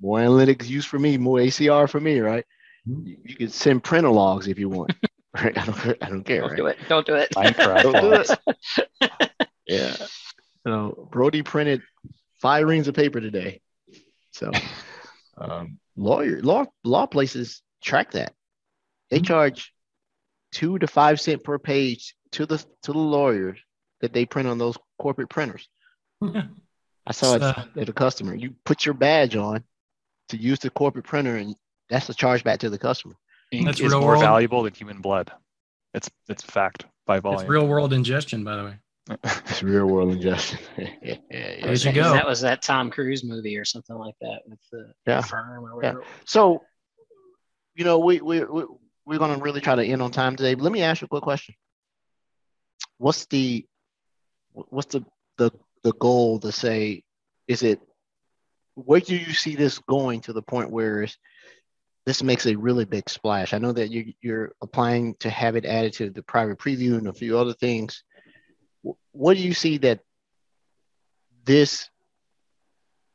more analytics use for me, more ACR for me, right? You can send printer logs if you want. Right? I don't care. Don't do it. Minecraft. Don't do it. Yeah. So Brody printed 5 reams of paper today. So law places track that. They charge 2 to 5 cents per page to the lawyers that they print on those corporate printers. I saw it at a customer. You put your badge on to use the corporate printer, and that's a charge back to the customer. Ink is more valuable than human blood. It's a fact by volume. It's real world ingestion, by the way. It's real world ingestion. There you go. That was that Tom Cruise movie or something like that with the firm or whatever. Yeah. So, we're going to really try to end on time today. But let me ask you a quick question. What's the goal to say? Is it, where do you see this going to the point where this makes a really big splash? I know that you're applying to have it added to the private preview and a few other things. What do you see that this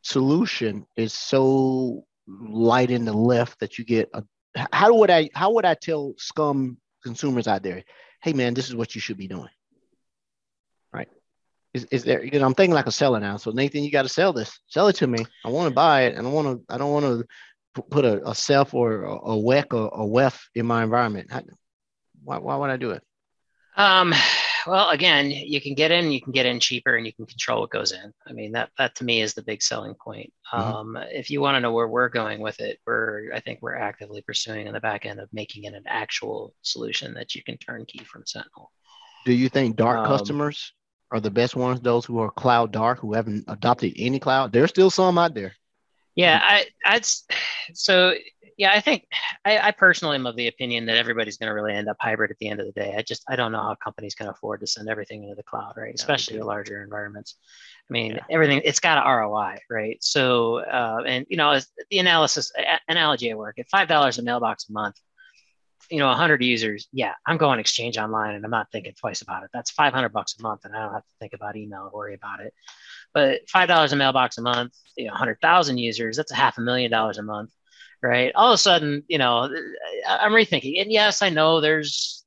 solution is so light in the left that you get how would I tell SCOM consumers out there, hey man, this is what you should be doing, right? Is there, I'm thinking like a seller now. So Nathan, you got to sell it to me. I want to buy it, and I don't want to put a self or a WEC or a WEF in my environment. Why would I do it? Well, again, you can get in cheaper, and you can control what goes in. I mean, that to me is the big selling point. If you want to know where we're going with it, I think we're actively pursuing on the back end of making it an actual solution that you can turnkey from Sentinel. Do you think dark customers are the best ones, those who are cloud dark, who haven't adopted any cloud? There's still some out there. Yeah, I think I personally am of the opinion that everybody's going to really end up hybrid at the end of the day. I don't know how companies can afford to send everything into the cloud, right? Especially the larger environments. I mean, everything, it's got an ROI, right? So, the analogy I work at, $5 a mailbox a month, 100 users. Yeah, I'm going Exchange Online and I'm not thinking twice about it. That's $500 a month, and I don't have to think about email or worry about it. But $5 a mailbox a month, 100,000 users, that's $500,000 a month, right? All of a sudden, I'm rethinking. And yes, I know there's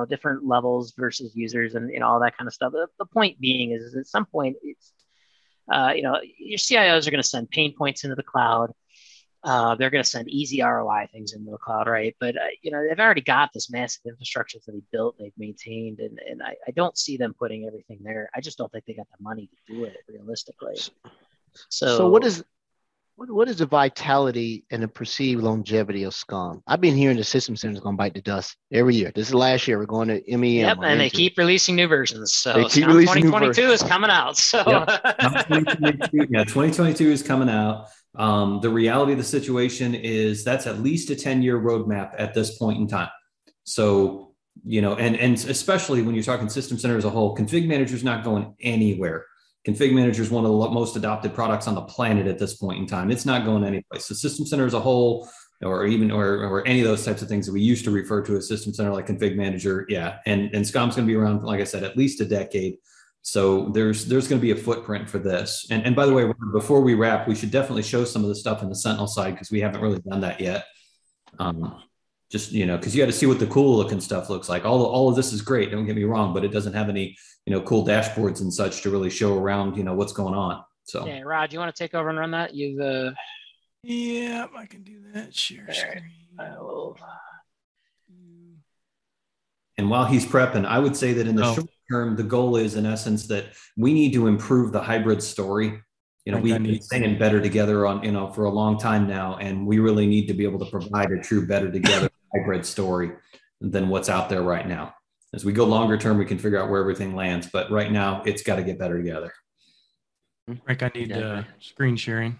different levels versus users and all that kind of stuff. The point being is at some point it's your CIOs are going to send pain points into the cloud. They're going to send easy ROI things into the cloud, right? But they've already got this massive infrastructure that they built, they've maintained, and I don't see them putting everything there. I just don't think they got the money to do it realistically. So what is the vitality and the perceived longevity of SCOM? I've been hearing the system center is going to bite the dust every year. This is last year. We're going to MEM. Yep, and they keep releasing new versions. So they keep releasing 2022 is coming out. So yep. 2022 is coming out. The reality of the situation is that's at least a 10-year roadmap at this point in time. So, and especially when you're talking system center as a whole, config manager is not going anywhere. Config manager is one of the most adopted products on the planet at this point in time. It's not going anyplace. So system center as a whole, or any of those types of things that we used to refer to as system center, like config manager. Yeah. And SCOM's going to be around, like I said, at least a decade. So there's going to be a footprint for this. And by the way, before we wrap, we should definitely show some of the stuff in the Sentinel side, because we haven't really done that yet. Because you got to see what the cool looking stuff looks like. All of this is great, don't get me wrong, but it doesn't have any cool dashboards and such to really show around what's going on. So yeah, Rod, do you want to take over and run that? Yeah, I can do that. Share screen. And while he's prepping, I would say that in the short term, the goal is in essence that we need to improve the hybrid story. We've been saying better together on, for a long time now, and we really need to be able to provide a true better together hybrid story than what's out there right now. As we go longer term, we can figure out where everything lands, but right now it's got to get better together. Rick, I need screen sharing.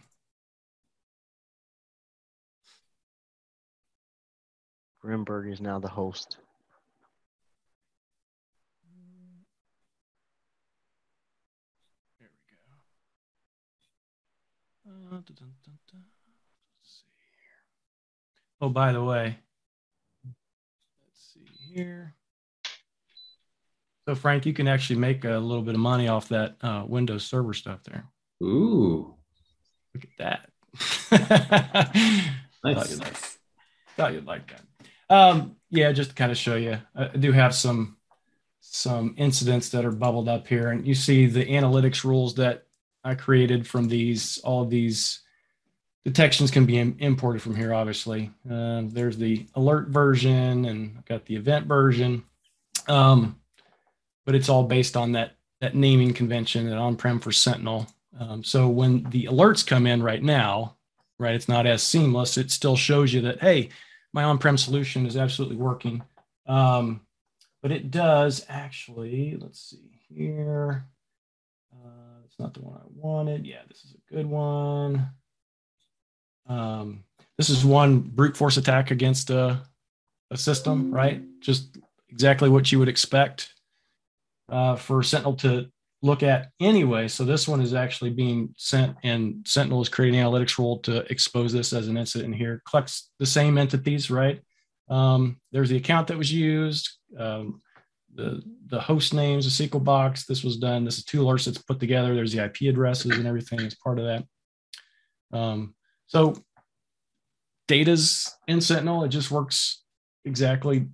Grimberg is now the host. There we go. Let's see here. Oh, by the way, let's see here. So, Frank, you can actually make a little bit of money off that Windows Server stuff there. Ooh. Look at that. Nice. Thought you'd like that. Yeah, just to kind of show you, I do have some incidents that are bubbled up here, and you see the analytics rules that I created from these. All of these detections can be imported from here, obviously. There's the alert version, and I've got the event version. But it's all based on that naming convention, that on-prem for Sentinel. So when the alerts come in right now, right, it's not as seamless. It still shows you that, hey, my on-prem solution is absolutely working. But it does actually, let's see here. It's not the one I wanted. Yeah, this is a good one. This is one brute force attack against a system, right? Just exactly what you would expect for Sentinel to look at anyway. So this one is actually being sent, and Sentinel is creating an analytics rule to expose this as an incident here. Collects the same entities, right? There's the account that was used, the host names, the SQL box. This was done. This is two alerts that's put together. There's the IP addresses and everything as part of that. So data's in Sentinel. It just works exactly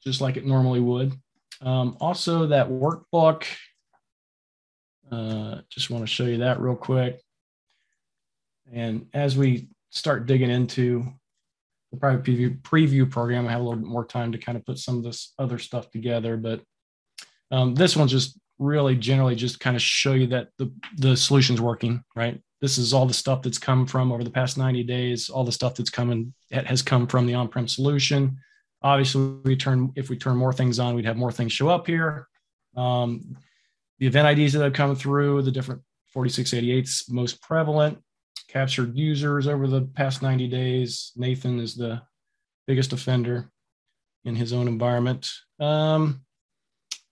just like it normally would. Also, that workbook, just want to show you that real quick. And as we start digging into the private preview program, I have a little bit more time to kind of put some of this other stuff together. But this one's just really generally just kind of show you that the solution's working, right? This is all the stuff that's come from over the past 90 days, all the stuff that's has come from the on-prem solution. Obviously, if we turn more things on, we'd have more things show up here. The event IDs that have come through, the different 4688s most prevalent, captured users over the past 90 days. Nathan is the biggest offender in his own environment.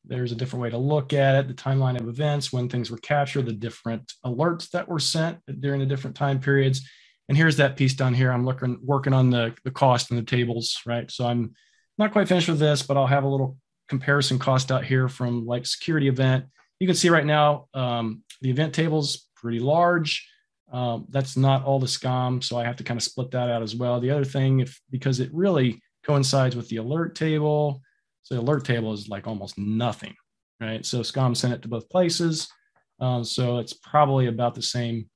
There's a different way to look at it, the timeline of events, when things were captured, the different alerts that were sent during the different time periods. And here's that piece down here. I'm working on the cost and the tables, right? So I'm not quite finished with this, but I'll have a little comparison cost out here from like security event. You can see right now, the event table's pretty large. That's not all the SCOM, so I have to kind of split that out as well. The other thing, because it really coincides with the alert table, so the alert table is like almost nothing, right? So SCOM sent it to both places, so it's probably about the same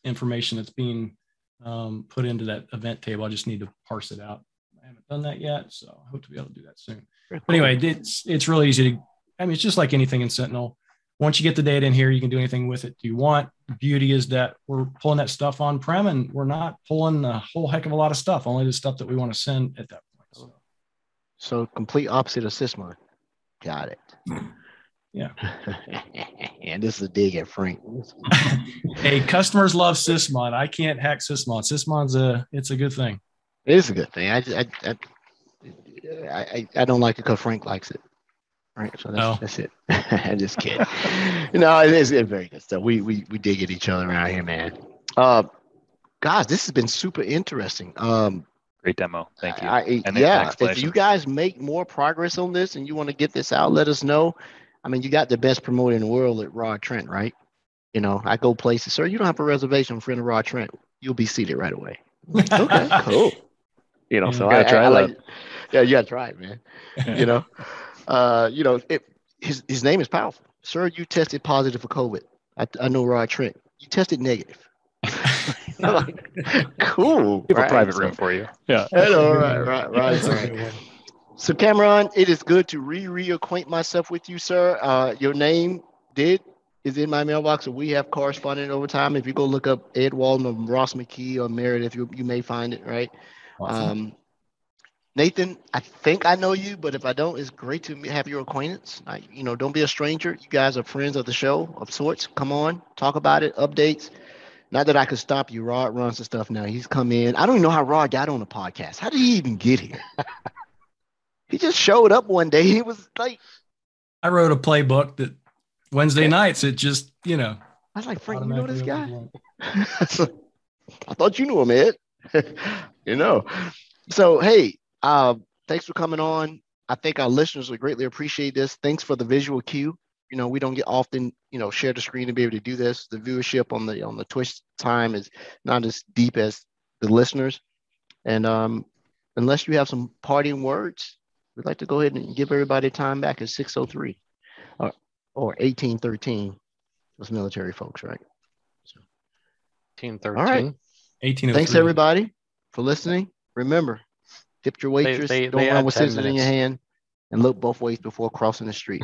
information that's being put into that event table. I just need to parse it out. I haven't done that yet, so I hope to be able to do that soon. But anyway, it's really easy to. I mean, it's just like anything in Sentinel. Once you get the data in here, you can do anything with it you want. The beauty is that we're pulling that stuff on-prem, and we're not pulling a whole heck of a lot of stuff, only the stuff that we want to send at that point. So complete opposite of Sysmon. Got it. Yeah. And this is a dig at Frank. Hey, customers love Sysmon. I can't hack Sysmon. Sysmon's it's a good thing. It is a good thing. I don't like it because Frank likes it. Right, so that's it. I'm just kidding. It's very good stuff. We dig at each other around here, man. Guys, this has been super interesting. Great demo. Thank you. If you guys make more progress on this and you want to get this out, let us know. I mean, you got the best promoter in the world at Rod Trent, right? I go places, sir. You don't have a reservation, friend of Rod Trent. You'll be seated right away. Okay, cool. So I like. Yeah, you gotta try it, man. His name is powerful. Sir, you tested positive for COVID. I know Rod Trent. You tested negative. Cool. We have a private room for you. Yeah. Hello, right. So Cameron, it is good to reacquaint myself with you, sir. Your name is in my mailbox, so we have corresponded over time. If you go look up Ed Walton or Ross McKee or Meredith, you may find it, right? Awesome. Nathan, I think I know you, but if I don't, it's great to have your acquaintance. Don't be a stranger. You guys are friends of the show of sorts. Come on, talk about it, updates. Not that I could stop you. Rod runs the stuff now. He's come in. I don't even know how Rod got on the podcast. How did he even get here? He just showed up one day. He was like, I wrote a playbook that Wednesday nights, it just, I was like, Frank, you know this guy? I thought you knew him, Ed. So, hey, thanks for coming on. I think our listeners would greatly appreciate this. Thanks for the visual cue. We don't get often, share the screen to be able to do this. The viewership on the Twitch time is not as deep as the listeners. And unless you have some parting words, we'd like to go ahead and give everybody time back at 6:03 or 1813. Those military folks, right? So, 1813. All right. 1803. Thanks everybody for listening. Remember, tip your waitress. Don't run with scissors in your hand, and look both ways before crossing the street.